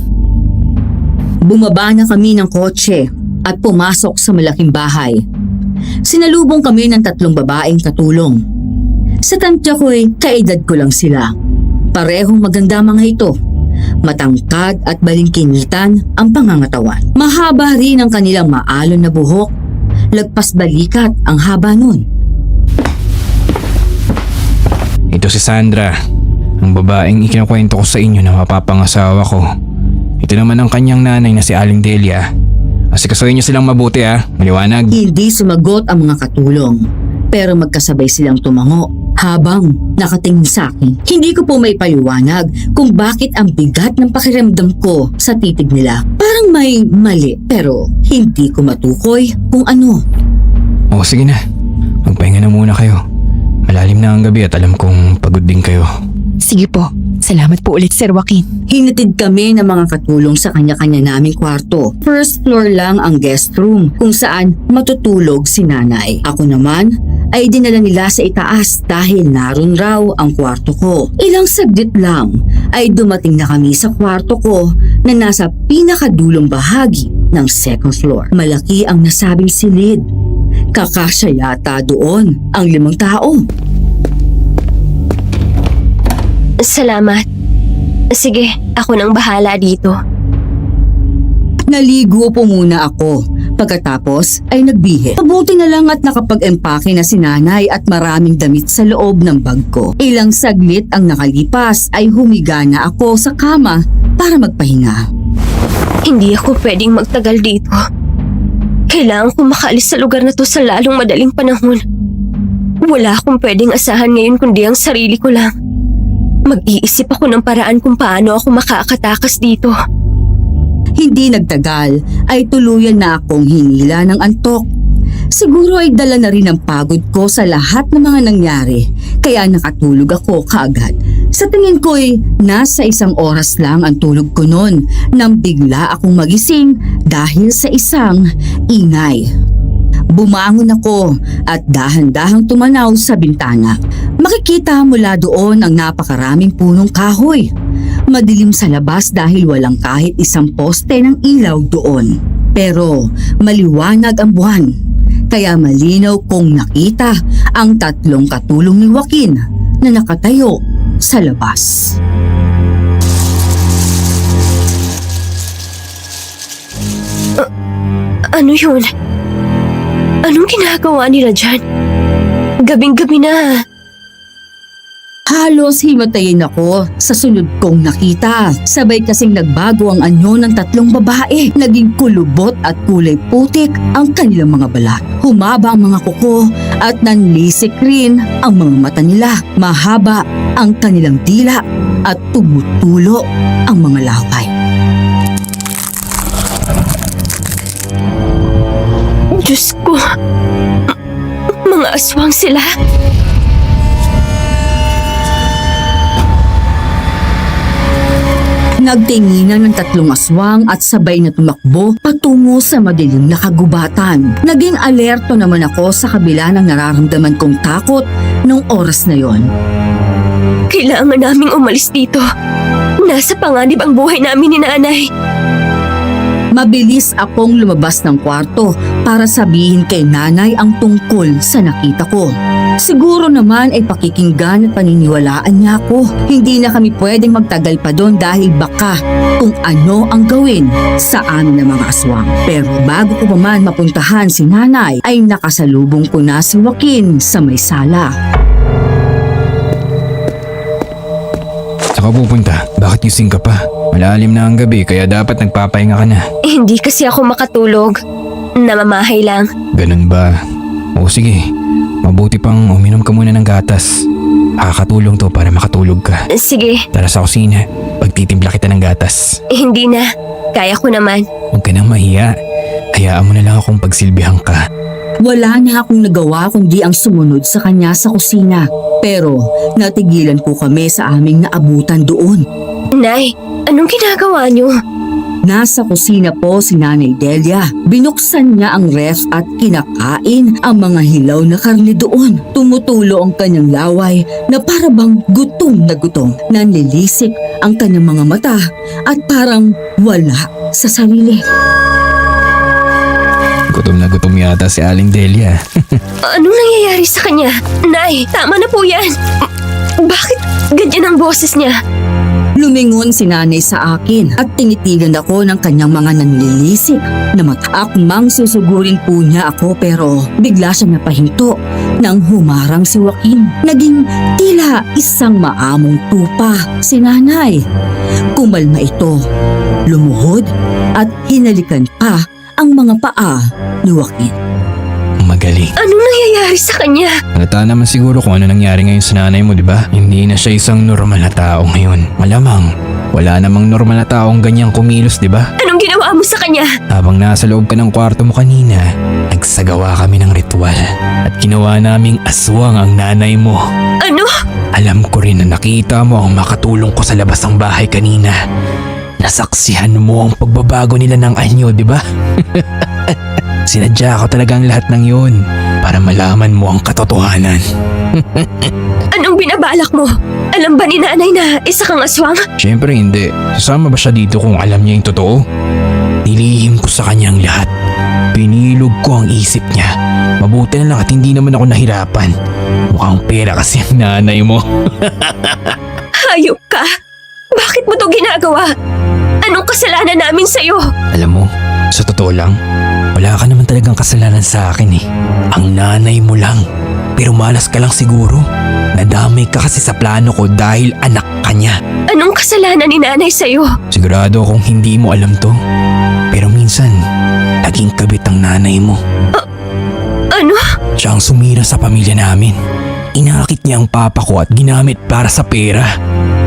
Bumaba na kami ng kotse at pumasok sa malaking bahay. Sinalubong kami ng 3 babaeng katulong. Sa tansya ko'y kaedad ko lang sila. Parehong maganda mga ito. Matangkad at balingkinitan ang pangangatawan. Mahaba rin ang kanilang maalon na buhok. Lagpas balikat ang haba nun. Ito si Sandra, ang babaeng ikinukwento ko sa inyo na mapapangasawa ko. Ito naman ang kanyang nanay na si Aling Delia. Asikasuhin niyo silang mabuti maliwanag. Hindi sumagot ang mga katulong. Pero magkasabay silang tumango habang nakatingin sa akin. Hindi ko po may paliwanag kung bakit ang bigat ng pakiramdam ko sa titig nila. Parang may mali pero hindi ko matukoy kung ano. O sige na, magpahinga na muna kayo. Malalim na ang gabi at alam kong pagod din kayo. Sige po. Salamat po ulit, Sir Joaquin. Hinatid kami ng mga katulong sa kanya-kanya naming kwarto. First floor lang ang guest room kung saan matutulog si nanay. Ako naman ay dinala nila sa itaas dahil naroon raw ang kwarto ko. Ilang saglit lang ay dumating na kami sa kwarto ko na nasa pinakadulong bahagi ng second floor. Malaki ang nasabing silid. Kakasya yata doon ang 5 tao. Salamat. Sige, ako nang bahala dito. Naligo po muna ako. Pagkatapos ay nagbihi. Mabuti na lang at nakapag-empake na si nanay at maraming damit sa loob ng bag ko. Ilang saglit ang nakalipas ay humiga na ako sa kama para magpahinga. Hindi ako pwedeng magtagal dito. Kailangan ko makaalis sa lugar na to sa lalong madaling panahon. Wala akong pwedeng asahan ngayon kundi ang sarili ko lang. Mag-iisip ako ng paraan kung paano ako makakatakas dito. Hindi nagtagal ay tuluyan na akong hinila ng antok. Siguro ay dala na rin ang pagod ko sa lahat ng mga nangyari kaya nakatulog ako kaagad. Sa tingin ko'y nasa 1 oras lang ang tulog ko noon nang bigla akong magising dahil sa isang ingay. Bumangon ako at dahan-dahang tumanaw sa bintana. Makikita mula doon ang napakaraming punong kahoy. Madilim sa labas dahil walang kahit isang poste ng ilaw doon. Pero maliwanag ang buwan. Kaya malinaw kong nakita ang 3 katulong ni Joaquin na nakatayo sa labas. Ano yun? Anong ginagawa nila dyan? Gabing-gabi na. Halos himatayin ako sa sunod kong nakita. Sabay kasing nagbago ang anyo ng 3 babae. Naging kulubot at kulay putik ang kanilang mga balat. Humaba ang mga kuko at nanlisik rin ang mga mata nila. Mahaba ang kanilang dila at tumutulo ang mga laway. Diyos ko. Mga aswang sila. Nagtinginan ng 3 aswang at sabay na tumakbo patungo sa madilim na kagubatan. Naging alerto naman ako sa kabila ng nararamdaman kong takot nung oras na yon. Kailangan naming umalis dito. Nasa panganib ang buhay namin ni nanay. Mabilis akong lumabas ng kwarto para sabihin kay nanay ang tungkol sa nakita ko. Siguro naman ay pakikinggan at paniniwalaan niya ako. Hindi na kami pwedeng magtagal pa doon dahil baka kung ano ang gawin sa amin ng mga aswang. Pero bago ko pa man mapuntahan si nanay ay nakasalubong ko na si Joaquin sa may sala. Saka pupunta, bakit gising ka pa? Malalim na ang gabi kaya dapat nagpapahinga ka na. Hindi kasi ako makatulog. Namamahay lang. Ganun ba? O sige, mabuti pang uminom ka muna ng gatas. Makakatulong to para makatulog ka. Sige, Tara sa kusina, pagtitimpla kita ng gatas. hindi na. Kaya ko naman. Huwag ka nang mahiya. Hayaan mo na lang akong pagsilbihan ka. Wala na akong nagawa kundi ang sumunod sa kanya sa kusina. Pero natigilan po kami sa aming naabutan doon. Nay, anong ginagawa niyo? Nasa kusina po si Nanay Delia. Binuksan niya ang ref at kinakain ang mga hilaw na karne doon. Tumutulo ang kanyang laway na parabang gutom na gutom. Nanlilisik ang kanyang mga mata at parang wala sa sarili. Gutom na gutom yata si Aling Delia. Anong nangyayari sa kanya? Nay, tama na po yan. Bakit ganyan ang boses niya? Lumingon si nanay sa akin at tinitigan ako ng kanyang mga nanlilisik na mata. Akmang susugurin po niya ako pero bigla siya napahinto nang humarang si Joaquin. Naging tila isang maamong tupa si nanay. Kumalma ito, lumuhod at hinalikan pa ang mga paa ni Joaquin. Magaling. Anong nangyayari sa kanya? Halata naman siguro kung ano nangyari ngayon sa nanay mo, di ba? Hindi na siya isang normal na tao ngayon. Malamang, wala namang normal na taong ganyang kumilos, di ba? Anong ginawa mo sa kanya? Habang nasa loob ka ng kwarto mo kanina, nagsagawa kami ng ritual at ginawa naming aswang ang nanay mo. Ano? Alam ko rin na nakita mo ang makatulong ko sa labas ng bahay kanina. Nasaksihan mo ang pagbabago nila ng anyo, di ba? Sinadya ko talaga ang lahat ng yun para malaman mo ang katotohanan. Anong binabalak mo? Alam ba ni nanay na isa kang aswang? Siyempre hindi. Sasama ba siya dito kung alam niya yung totoo? Nilihim ko sa kanya ang lahat. Pinilog ko ang isip niya. Mabuti na lang at hindi naman ako nahirapan. Mukhang pera kasi ang nanay mo. Hayop ka! Bakit mo to ginagawa? Anong kasalanan namin sa'yo? Alam mo, sa totoo lang, wala ka naman talagang kasalanan sa akin eh. Ang nanay mo lang. Pero malas ka lang siguro. Nadamay ka kasi sa plano ko dahil anak ka niya. Anong kasalanan ni nanay sa'yo? Sigurado akong hindi mo alam to. Pero minsan, naging kabit ang nanay mo. Ano? Siya ang sumira sa pamilya namin. Inakit niya ang papa ko at ginamit para sa pera.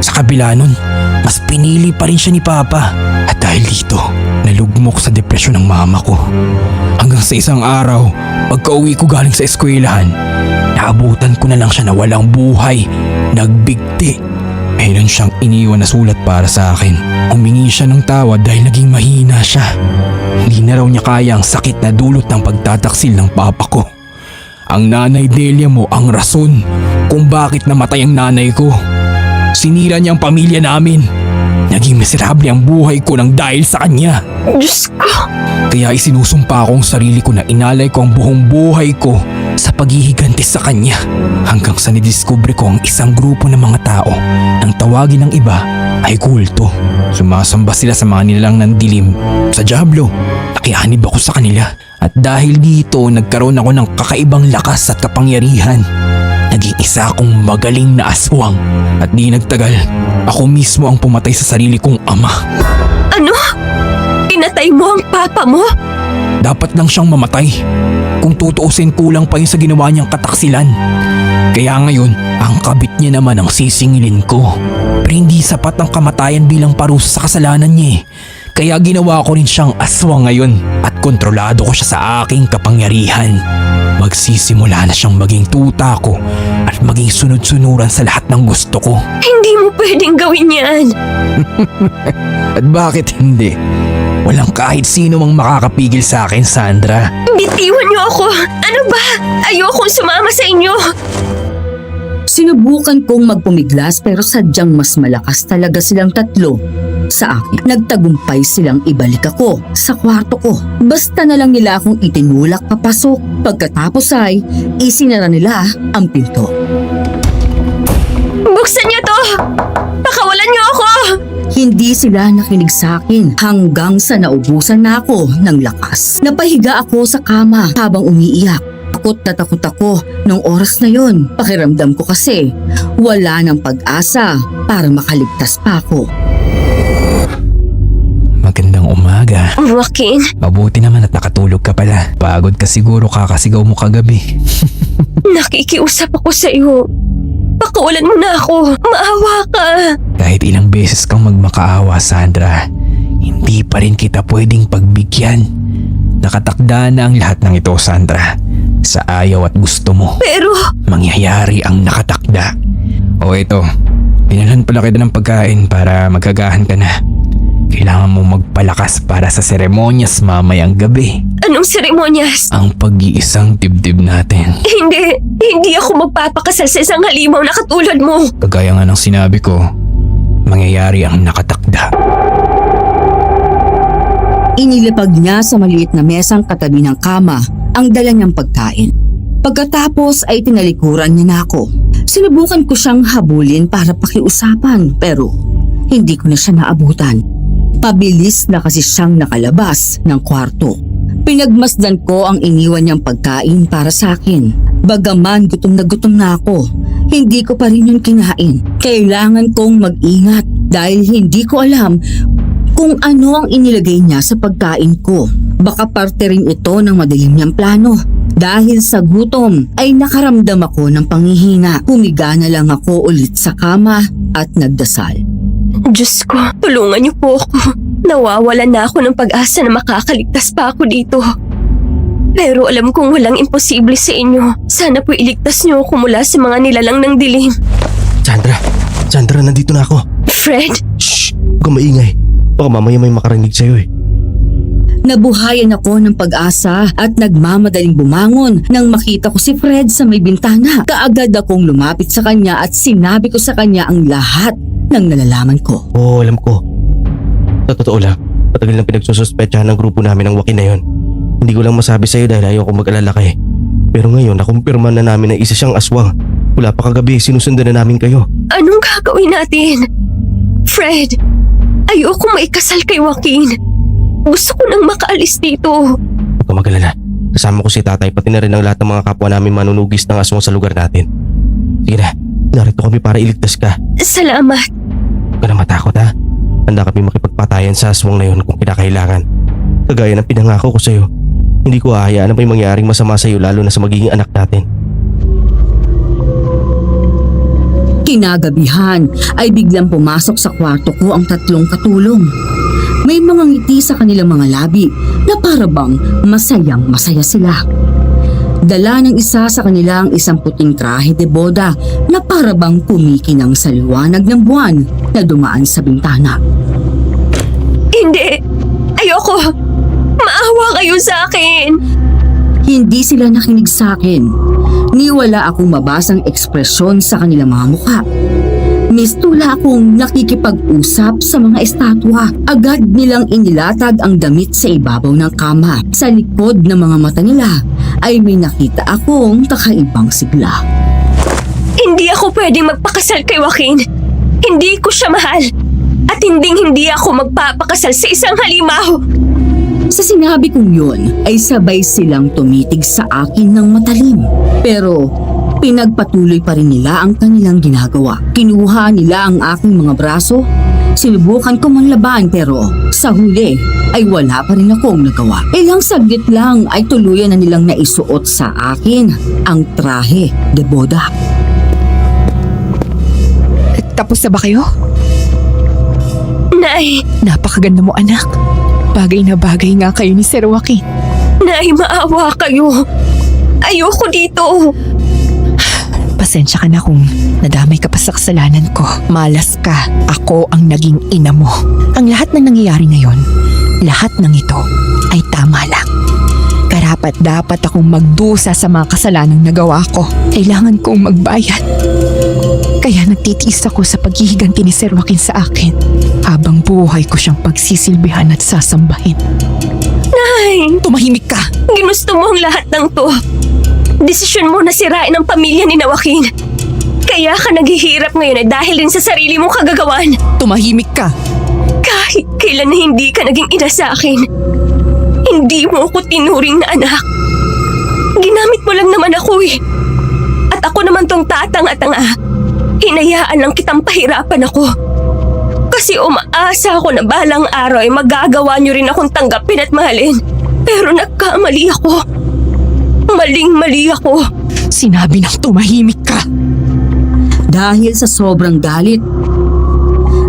Sa kabila nun, mas pinili pa rin siya ni papa. At dahil dito, nalugmok sa depresyon ng mama ko. Hanggang sa isang araw, pagka-uwi ko galing sa eskwelahan, naabutan ko na lang siya na walang buhay, nagbigti. Mayroon siyang iniwan na sulat para sa akin. Humingi siya ng tawad dahil naging mahina siya. Hindi na raw niya kaya ang sakit na dulot ng pagtataksil ng papa ko. Ang nanay Delia mo ang rason kung bakit namatay ang nanay ko. Sinira niya ang pamilya namin. Naging miserable ang buhay ko nang dahil sa kanya. Diyos ko! Kaya isinusumpa ko ang sarili ko na inalay ko ang buong buhay ko sa paghihiganti sa kanya. Hanggang sa nidiskubre ko ang isang grupo ng mga tao nang tawagin ng iba ay kulto. Sumasamba sila sa mga nilalang ng dilim. Sa Diablo, nakianib ako sa kanila. At dahil dito, nagkaroon ako ng kakaibang lakas at kapangyarihan. Naging isa akong magaling na aswang. At di nagtagal, ako mismo ang pumatay sa sarili kong ama. Ano? Pinatay mo ang papa mo? Dapat lang siyang mamatay. Kung tutuusin, kulang pa yun sa ginawa niyang kataksilan. Kaya ngayon, ang kabit niya naman ang sisingilin ko. Pero hindi sapat ang kamatayan bilang parusa sa kasalanan niya eh. Kaya ginawa ko rin siyang aswang ngayon at kontrolado ko siya sa aking kapangyarihan. Magsisimula na siyang maging tuta ko at maging sunod-sunuran sa lahat ng gusto ko. Hindi mo pwedeng gawin yan. At bakit hindi? Walang kahit sino mang makakapigil sa akin, Sandra. Bitiwan niyo ako! Ano ba? Ayokong sumama sa inyo! Sinubukan kong magpumiglas pero sadyang mas malakas talaga silang tatlo sa akin. Nagtagumpay silang ibalik ako sa kwarto ko. Basta na lang nila akong itinulak papasok. Pagkatapos ay isinara nila ang pinto. Buksan niyo to! Pakawalan niyo ako! Hindi sila nakinig sa akin hanggang sa naubusan na ako ng lakas. Napahiga ako sa kama habang umiiyak. Takot na takot ako nung oras na yon. Pakiramdam ko kasi wala ng pag-asa para makaligtas pa ako. Magandang umaga. Joaquin, Mabuti naman at nakatulog ka pala. Pagod ka siguro kakasigaw mo kagabi. nakikiusap ako sa iyo. Pakawalan mo na ako. Maawa ka. Kahit ilang beses kang magmakaawa, Sandra, hindi pa rin kita pwedeng pagbigyan. Nakatakda na ang lahat ng ito, Sandra. sa ayaw at gusto mo. Pero, Mangyayari ang nakatakda. O ito, pinalhan pala kita ng pagkain para magagahan ka na. Kailangan mo magpalakas para sa seremonyas mamayang gabi. anong seremonyas? Ang pag-iisang dibdib natin. Hindi ako magpapakasal sa isang halimaw na katulad mo. Kagaya nga ng sinabi ko, mangyayari ang nakatakda. Inilapag niya sa maliit na mesang katabi ng kama ang dala niyang pagkain. Pagkatapos ay tinalikuran niya na ako. Sinubukan ko siyang habulin para pakiusapan pero hindi ko na siya naabutan. Pabilis na kasi siyang nakalabas ng kwarto. Pinagmasdan ko ang iniwan niyang pagkain para sa akin. Bagaman gutom na ako, hindi ko pa rin yun kinain. Kailangan kong mag-ingat dahil hindi ko alam kung ano ang inilagay niya sa pagkain ko. Baka parte rin ito ng madilim niyang plano. Dahil sa gutom ay nakaramdam ako ng panghihina. Humiga na lang ako ulit sa kama at nagdasal. Diyos ko, tulungan niyo po ako. Nawawalan na ako ng pag-asa na makakaligtas pa ako dito. Pero alam kong walang imposible sa inyo. Sana po iligtas niyo ako mula sa mga nilalang ng dilim. Sandra, nandito na ako. Fred, Shh! Huwag kang maingay. Baka mamaya may makarinig sa'yo eh. Nabuhayan ako ng pag-asa at nagmamadaling bumangon nang makita ko si Fred sa may bintana. Kaagad akong lumapit sa kanya at sinabi ko sa kanya ang lahat ng nalalaman ko. Oo, alam ko. Sa totoo lang, matagal nang pinagsususpetsahan ng grupo namin ang waki na yon. Hindi ko lang masabi sa'yo dahil ayaw ko mag-alala ka eh. Pero ngayon, nakumpirma na namin na isa siyang aswang. Wala pa kagabi, sinusundan na namin kayo. anong gagawin natin? Fred, ayoko maikasal kay Joaquin. Gusto ko nang makaalis dito. Huwag ka mag-alala. Kasama ko si tatay pati na rin ang lahat ng mga kapwa namin manunugis ng aswang sa lugar natin. Sige na, narito kami para iligtas ka. Salamat. Huwag ka na matakot ha. Handa kami makipagpatayan sa aswang na yon kung kinakailangan. Kagaya ng pinangako ko sa'yo. Hindi ko hahayaan na may mangyaring masama sa'yo lalo na sa magiging anak natin. Kinagabihan ay biglang pumasok sa kwarto ko ang 3 katulong. May mga ngiti sa kanilang mga labi na parabang masayang-masaya sila. Dala ng isa sa kanila ang isang puting trahe de boda na parabang kumikinang sa liwanag ng buwan na dumaan sa bintana. Hindi. Ayoko. Maawa kayo sa akin. Hindi sila nakinig sa akin. Ni wala akong mabasang ekspresyon sa kanilang mga mukha. Mistula akong nakikipag-usap sa mga estatwa. Agad nilang inilatag ang damit sa ibabaw ng kama. Sa likod ng mga mata nila ay may nakita akong kakaibang sigla. Hindi ako pwedeng magpakasal kay Joaquin. Hindi ko siya mahal. At hindi ako magpapakasal sa isang halimaw. Sa sinabi kong yun ay sabay silang tumitig sa akin ng matalim. Pero pinagpatuloy pa rin nila ang kanilang ginagawa. Kinuha nila ang aking mga braso. Sinubukan ko manlaban pero sa huli ay wala pa rin akong nagawa. Ilang saglit lang ay tuluyan na nilang naisuot sa akin ang trahe de boda. Tapos na ba kayo? Nay, Napakaganda mo, anak. Bagay na bagay nga kayo ni Sir Joaquin. Nay, maawa kayo. Ayoko dito. Pasensya ka na kung nadamay ka pa sa kasalanan ko. Malas ka. Ako ang naging ina mo. Ang lahat ng nangyayari ngayon, lahat ng ito ay tama lang. Karapat dapat akong magdusa sa mga kasalanang nagawa ko. Kailangan kong magbayad. Kaya nagtitiis ako sa paghihiganti ni Sir Joaquin sa akin habang buhay ko siyang pagsisilbihan at sasambahin. Nay, Tumahimik ka! ginusto mo ang lahat ng to. Desisyon mo na sirain ang pamilya ni Joaquin. Kaya ka naghihirap ngayon dahil din sa sarili mong kagagawan. Tumahimik ka! Kahit kailan na hindi ka naging ina sa akin, hindi mo ako tinuring na anak. Ginamit mo lang naman ako eh. At ako naman tong tatanga-tanga. Hinayaan lang kitang pahirapan ako. Kasi umaasa ako na balang araw ay magagawa niyo rin akong tanggapin at mahalin. Pero nagkamali ako. Maling-mali ako. Sinabi nang tumahimik ka! Dahil sa sobrang galit,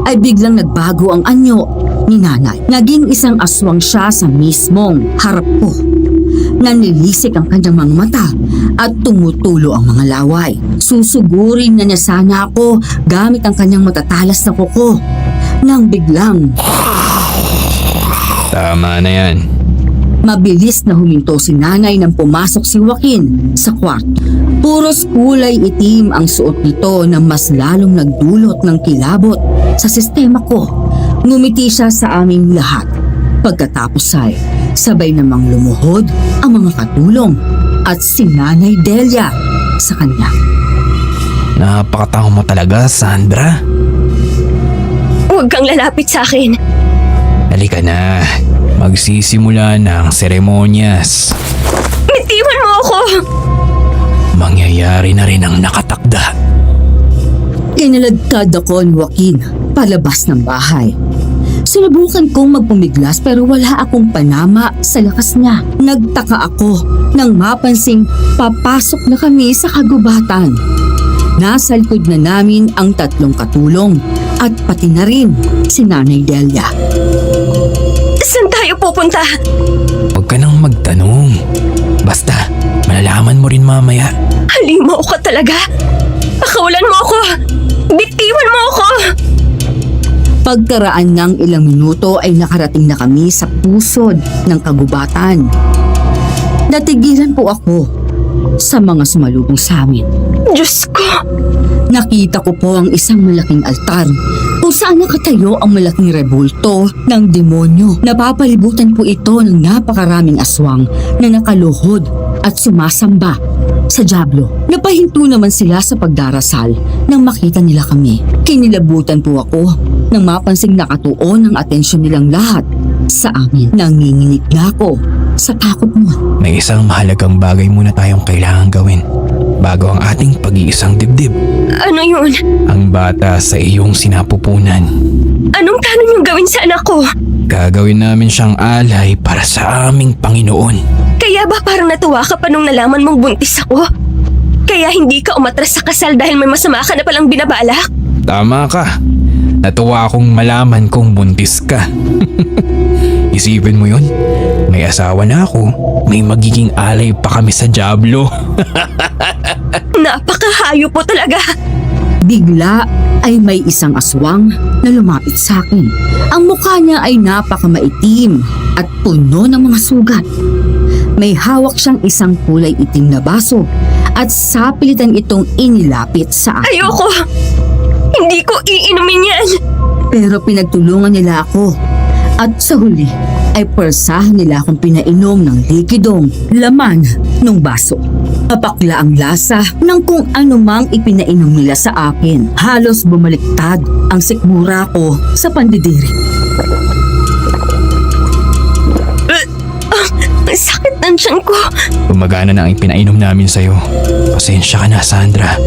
ay biglang nagbago ang anyo ni nanay. Naging isang aswang siya sa mismong harap ko. Nanilisik ang kanyang mga mata at tumutulo ang mga laway. Susugurin na niya sana ako gamit ang kanyang matatalas na kuko. Nang biglang, Tama na yan. mabilis na huminto si nanay nang pumasok si Joaquin sa kwarto. Puros kulay itim ang suot nito na mas lalong nagdulot ng kilabot sa sistema ko. Ngumiti siya sa aming lahat. Pagkatapos ay sabay namang lumuhod ang mga katulong at si Nanay Delia sa kanya. Napakatawa mo talaga, Sandra. Huwag kang lalapit sa akin. Halika na. Magsisimula na ang seremonyas. Bitiwan mo ako! Mangyayari na rin ang nakatakda. Inaladkad ako ni Joaquin palabas ng bahay. Sinubukan kong magpumiglas pero wala akong panama sa lakas niya. Nagtaka ako nang mapansing papasok na kami sa kagubatan. Nasa likod na namin ang 3 katulong at pati na rin si Nanay Delia. Saan tayo pupunta? Huwag ka nang magtanong. Basta, malalaman mo rin mamaya. Halimaw ka talaga. Pakawalan mo ako. Bitiwan mo ako. Pagkaraan ng ilang minuto ay nakarating na kami sa pusod ng kagubatan. Natigilan po ako sa mga sumalubong sa amin. Diyos ko. Nakita ko po ang isang malaking altar kung saan nakatayo ang malaking rebulto ng demonyo. Napapalibutan po ito ng napakaraming aswang na nakaluhod at sumasamba sa dyablo. Napahinto naman sila sa pagdarasal nang makita nila kami. Kinilabutan po ako nang mapansing nakatuon ang atensyon nilang lahat sa amin. Nanginginig na ako sa takot mo. May isang mahalagang bagay muna tayong kailangan gawin bago ang ating pag-iisang dibdib. Ano yun? Ang bata sa iyong sinapupunan. Anong plano niyong gawin sa anak ko? Gagawin namin siyang alay para sa aming Panginoon. Kaya ba parang natuwa ka pa nung nalaman mong buntis ako? Kaya hindi ka umatras sa kasal dahil may masama ka na palang binabalak? Tama ka. Natuwa akong malaman kong buntis ka. Isipin mo yun? May asawa na ako. May magiging alay pa kami sa dyablo. Napakahayo po talaga. Bigla ay may isang aswang na lumapit sa akin. Ang mukha niya ay napakamaitim at puno ng mga sugat. May hawak siyang isang kulay itim na baso at sapilitan itong inilapit sa akin. Ayoko. Hindi ko iinumin yan. Pero pinagtulungan nila ako at sa huli ay persahan nila akong pinainom ng likidong laman ng baso. Papakla ang lasa ng kung anumang ipinainom nila sa akin. Halos bumaliktad ang sikmura ko sa pandidiri. Sakit ng tiyan ko. Gumagana na ang pinainom namin sa'yo. Pasensya ka na, Sandra.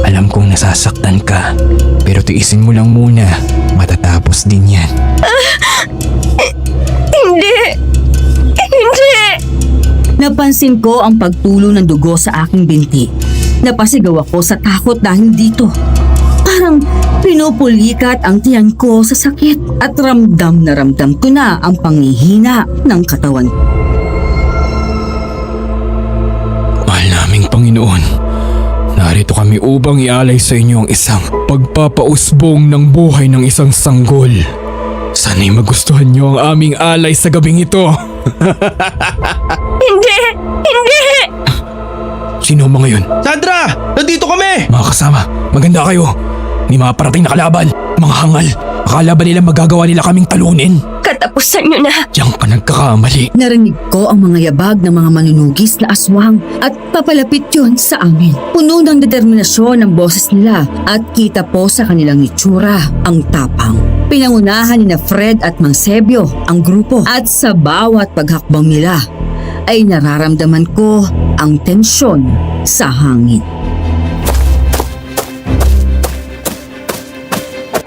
Alam kong nasasaktan ka. Pero tiisin mo lang muna. Matatapos din yan. Hindi. Hindi. Napansin ko ang pagtulo ng dugo sa aking binti. Napasigaw ako sa takot dahil dito. Parang pinupulikat ang tiyan ko sa sakit at ramdam na ramdam ko na ang panghihina ng katawan. Mahal naming Panginoon, narito kami upang ialay sa inyo ang isang pagpapausbong ng buhay ng isang sanggol. Sana'y magustuhan niyo ang aming alay sa gabing ito. Hindi. Hindi. Sino ang mga yun? Sandra! Nandito kami! Mga kasama, maganda kayo. May mga parating na kalaban, mga hangal. Akala ba nila magagawa nila kaming talunin? Katapusan niyo na. Diyan ka nagkakamali. Narinig ko ang mga yabag ng mga manunugis na aswang at papalapit yon sa amin. Puno ng determinasyon ang boses nila at kita po sa kanilang itsura ang tapang. Pinangunahan ni na Fred at Mang Sebio ang grupo at sa bawat paghakbang nila ay nararamdaman ko ang tensyon sa hangin.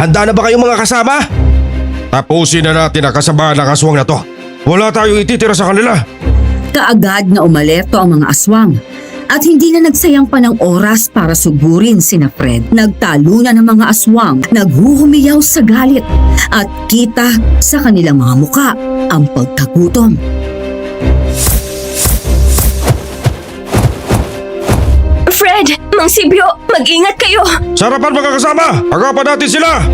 Handa na ba kayong mga kasama? Tapusin na natin ang kasabahan ng aswang na to. Wala tayong ititira sa kanila. Kaagad na umalerto ang mga aswang at hindi na nagsayang pa ng oras para sugurin sina Fred. Nagtalo na ng mga aswang, naghuhumiyaw sa galit at kita sa kanilang mga muka ang pagkagutom. Mang Sibyo, mag-ingat kayo! Sarapan mga kasama! Agapan natin sila!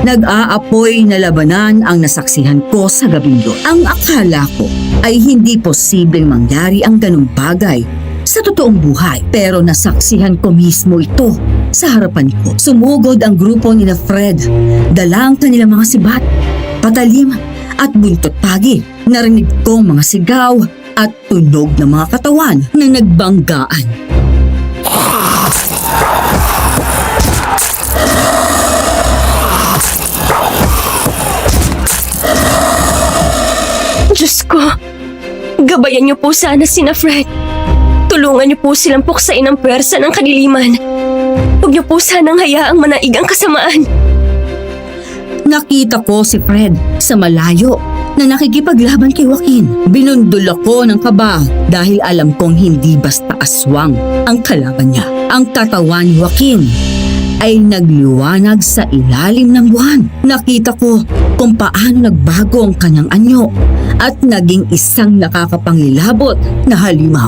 Nag-aapoy na labanan ang nasaksihan ko sa gabing yun. Ang akala ko ay hindi posibleng mangyari ang ganung bagay sa totoong buhay. Pero nasaksihan ko mismo ito sa harapan ko. Sumugod ang grupo ni na Fred. Dalang kanilang mga sibat, patalim at buntot pagi. Narinig kong mga sigaw at tunog ng mga katawan na nagbanggaan. Diyos ko, gabayan niyo po sana sina Fred. Tulungan niyo po silang puksain ang pwersa ng kadiliman. Huwag niyo po sanang hayaang manaig ang kasamaan. Nakita ko si Fred sa malayo na nakikipaglaban kay Joaquin. Binundol ako ng kaba dahil alam kong hindi basta aswang ang kalaban niya. Ang katawan ni Joaquin ay nagliwanag sa ilalim ng buwan. Nakita ko kung paano nagbago ang kanyang anyo at naging isang nakakapangilabot na halimaw.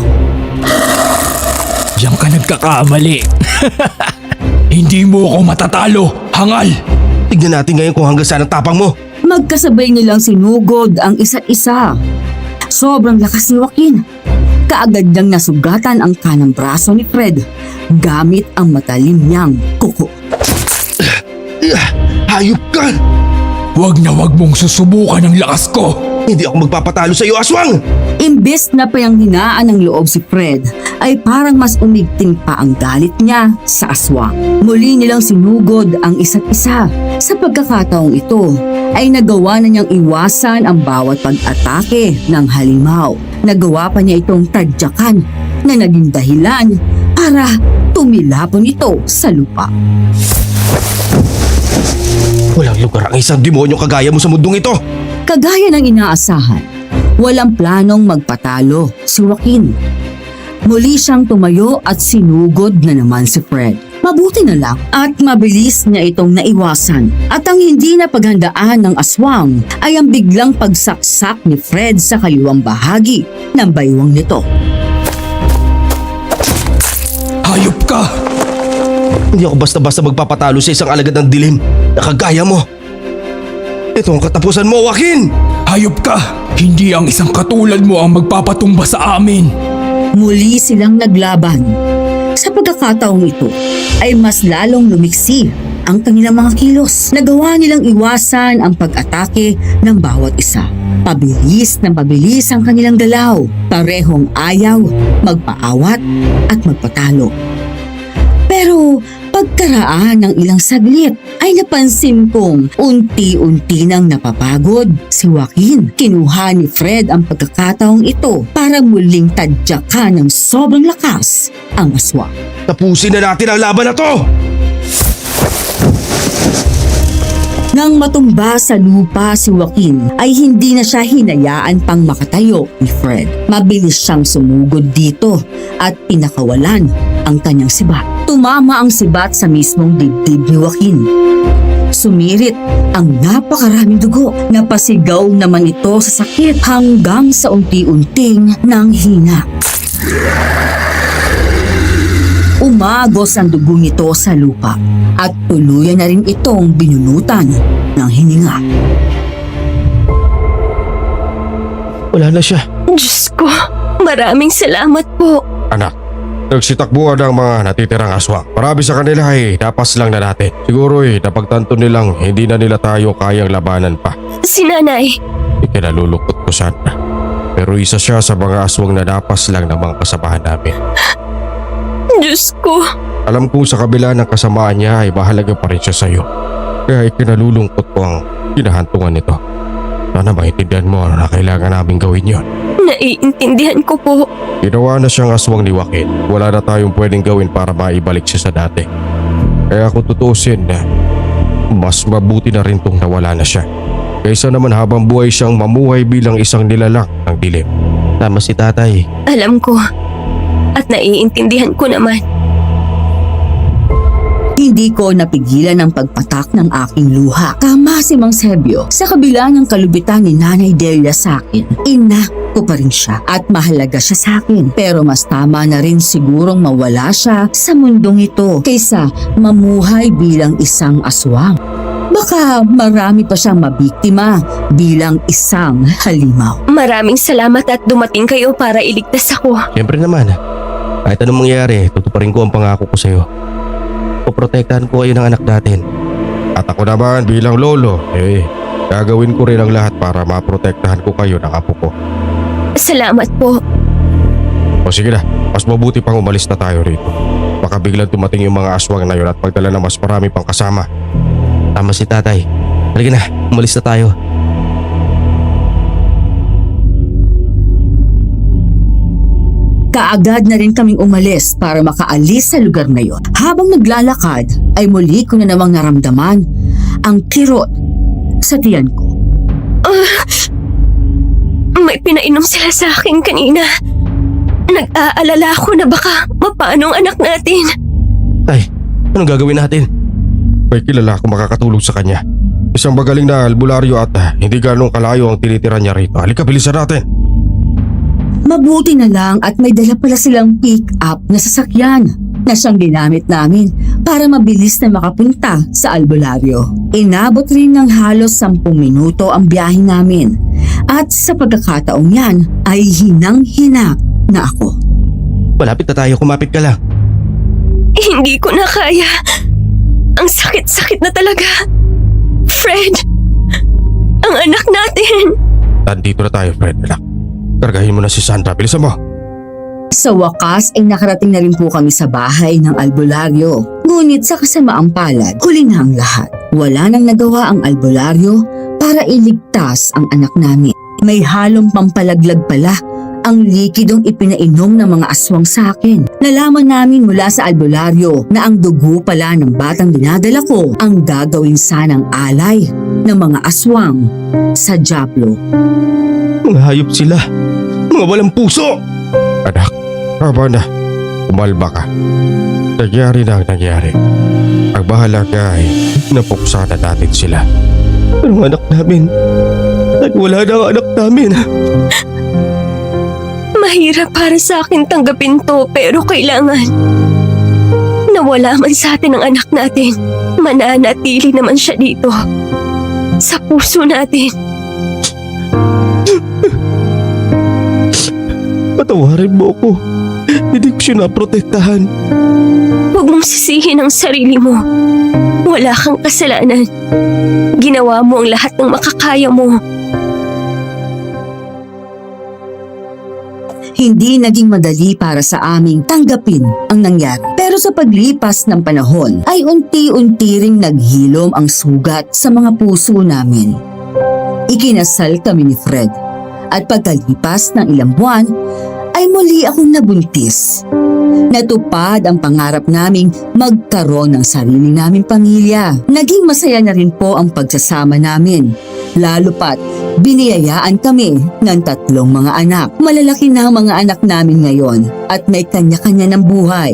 Diyan ka nagkakamali. Hindi mo ako matatalo, hangal! Tignan natin ngayon kung hanggang saan ang tapang mo. Magkasabay nilang sinugod ang isa't isa. Sobrang lakas ni Joaquin. Kaagad niyang nasugatan ang kanang braso ni Fred gamit ang matalim niyang kuko. Hayop ka! Huwag na huwag mong susubukan ang lakas ko! Hindi ako magpapatalo sa iyo, aswang! Imbes na payanghinaan ng loob si Fred, ay parang mas umigting pa ang galit niya sa aswang. Muli nilang sinugod ang isa't isa. Sa pagkakataong ito, ay nagawa na niyang iwasan ang bawat pag-atake ng halimaw. Nagawa pa niya itong tadyakan na naging dahilan para tumilapon ito sa lupa. Walang lugar ang isang demonyong kagaya mo sa mundong ito! Kagaya ng inaasahan, walang planong magpatalo si Joaquin. Muli siyang tumayo at sinugod na naman si Fred. Mabuti na lang at mabilis niya itong naiwasan. At ang hindi na paghandaan ng aswang ay ang biglang pagsaksak ni Fred sa kaliwang bahagi ng baywang nito. Hayop ka! Hindi ako basta-basta magpapatalo sa isang alagad ng dilim na kagaya mo. Ito ang katapusan mo, Joaquin! Hayop ka! Hindi ang isang katulad mo ang magpapatumba sa amin! Muli silang naglaban. Sa pagkakataong ito ay mas lalong lumiksi ang kanilang mga kilos. Nagawa nilang iwasan ang pag-atake ng bawat isa. Pabilis na pabilis ang kanilang galaw. Parehong ayaw magpaawat at magpatalo. Pero pagkaraan ng ilang saglit ay napansin kong unti-unti nang napapagod si Joaquin. Kinuha ni Fred ang pagkakataong ito para muling tadyakan ng sobrang lakas ang aswang. Tapusin na natin ang laban na to! Nang matumba sa lupa si Joaquin ay hindi na siya hinayaan pang makatayo ni Fred. Mabilis siyang sumugod dito at pinakawalan ang kanyang sibat. Tumama ang sibat sa mismong dibdib ni Joaquin. Sumirit ang napakaraming dugo. Napasigaw naman ito sa sakit hanggang sa unti-unting nanghina. Umagos ang dugo nito sa lupa at tuluyan na rin itong binunutan ng hininga. Wala na siya. Diyos ko, maraming salamat po. Anak, nagsitakbuhan ang mga natitirang aswang. Marami sa kanila ay napas lang na natin. Siguro napagtanto nilang hindi na nila tayo kayang labanan pa. Si Nanay, Ikinalulungkot ko sana. Pero isa siya sa mga aswang na napas lang ng mga kasamahan namin. Diyos ko. Alam kong sa kabila ng kasamaan niya ay mahalaga pa rin siya sa iyo. Kaya ikinalulungkot ko ang kinahantungan nito. Sana maintindihan mo na kailangan namin gawin yon. Naiintindihan ko po. Ginawa na siyang aswang ni Joaquin. Wala na tayong pwedeng gawin para maibalik siya sa dati. Kaya kung tutuusin na mas mabuti na rin tong nawala na siya. Kaysa naman habang buhay siyang mamuhay bilang isang nilalang ng dilim. Tama si tatay. Alam ko. At naiintindihan ko naman. Hindi ko napigilan ang pagpatak ng aking luha. Tama si Mang Sebio. Sa kabila ng kalubitan ni Nanay Delia sa akin, ina ko pa rin siya at mahalaga siya sa akin. Pero mas tama na rin sigurong mawala siya sa mundong ito kaysa mamuhay bilang isang aswang. Baka marami pa siyang mabiktima bilang isang halimaw. Maraming salamat at dumating kayo para iligtas ako. Siyempre naman, kahit anong mangyari, tutuparin ko ang pangako ko sa'yo. Poprotektahan ko kayo ng anak natin. At ako naman bilang lolo, gagawin ko rin ang lahat para maprotektahan ko kayo ng apo ko. Salamat po. O sige na, mas mabuti pang umalis na tayo rito. Baka biglang dumating yung mga aswang na yun at magdala ng mas marami pang kasama. Tama si tatay. Halika na, umalis na tayo. Kaagad na rin kaming umalis para makaalis sa lugar na yon. Habang naglalakad ay muli ko na namang naramdaman ang kirot sa tiyan ko. May pinainom sila sa akin kanina. Nag-aalala ako na baka mapano ang anak natin. Tay, anong gagawin natin? May kilala akong makakatulong sa kanya. Isang magaling na albularyo at hindi ganong kalayo ang tinitira niya rito. Halika, bilisan natin. Mabuti na lang at may dala pala silang pick-up na sasakyan na siyang ginamit namin para mabilis na makapunta sa albularyo. Inabot rin ng halos 10 minuto ang biyahe namin at sa pagkakataong yan ay hinang-hina na ako. Malapit na tayo, kumapit ka lang. Hindi ko na kaya. Ang sakit-sakit na talaga. Fred, ang anak natin. Nandito na tayo, Fred. Anak, kargahin mo na si Sandra. Bilisan mo. Sa wakas ay nakarating na rin po kami sa bahay ng albularyo. Ngunit sa kasamaang palad, huli na ang lahat. Wala nang nagawa ang albularyo para iligtas ang anak namin. May halong pampalaglag pala ang likidong ipinainom ng mga aswang sa akin. Nalaman namin mula sa albularyo na ang dugo pala ng batang dinadala ko ang gagawin sanang alay ng mga aswang sa Diablo. Mga hayop sila. Mga walang puso. Anak, haba na. Umalba ka. Nangyari na ang nangyari. Ang bahala ka ay napuksa na natin sila. Pero ang anak namin, nagwala na ang anak namin. Mahirap para sa akin tanggapin to pero kailangan. Nawala man sa atin ang anak natin, mananatili naman siya dito. Sa puso natin. Patawarin mo ako. Hindi ko siya naprotektahan. Huwag mong sisihin ang sarili mo. Wala kang kasalanan. Ginawa mo ang lahat ng makakaya mo. Hindi naging madali para sa aming tanggapin ang nangyari. Pero sa paglipas ng panahon ay unti-unti ring naghilom ang sugat sa mga puso namin. Ikinasal kami ni Fred at pagkalipas ng ilang buwan ay muli akong nabuntis. Natupad ang pangarap naming magkaroon ng sarili naming pamilya. Naging masaya na rin po ang pagsasama namin. Lalo pat biniyayaan kami ng 3 mga anak. Malalaki na ang mga anak namin ngayon at may kanya-kanya ng buhay.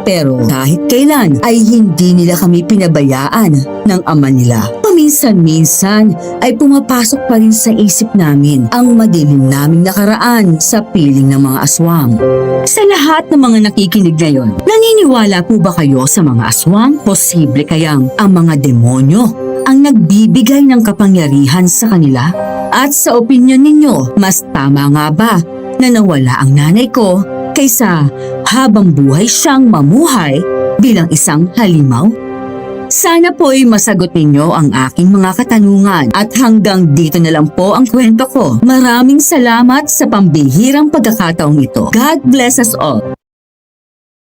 Pero kahit kailan ay hindi nila kami pinabayaan ng ama nila. Paminsan-minsan ay pumapasok pa rin sa isip namin ang madilim naming nakaraan sa piling ng mga aswang. Sa lahat ng mga nakikinig ngayon, naniniwala po ba kayo sa mga aswang? Posible kayang ang mga demonyo ang nagbibigay ng kapangyarihan sa kanila? At sa opinyon ninyo, mas tama nga ba na nawala ang nanay ko kaysa habang buhay siyang mamuhay bilang isang halimaw? Sana po'y masagot ninyo ang aking mga katanungan at hanggang dito na lang po ang kwento ko. Maraming salamat sa pambihirang pagkakataong ito. God bless us all.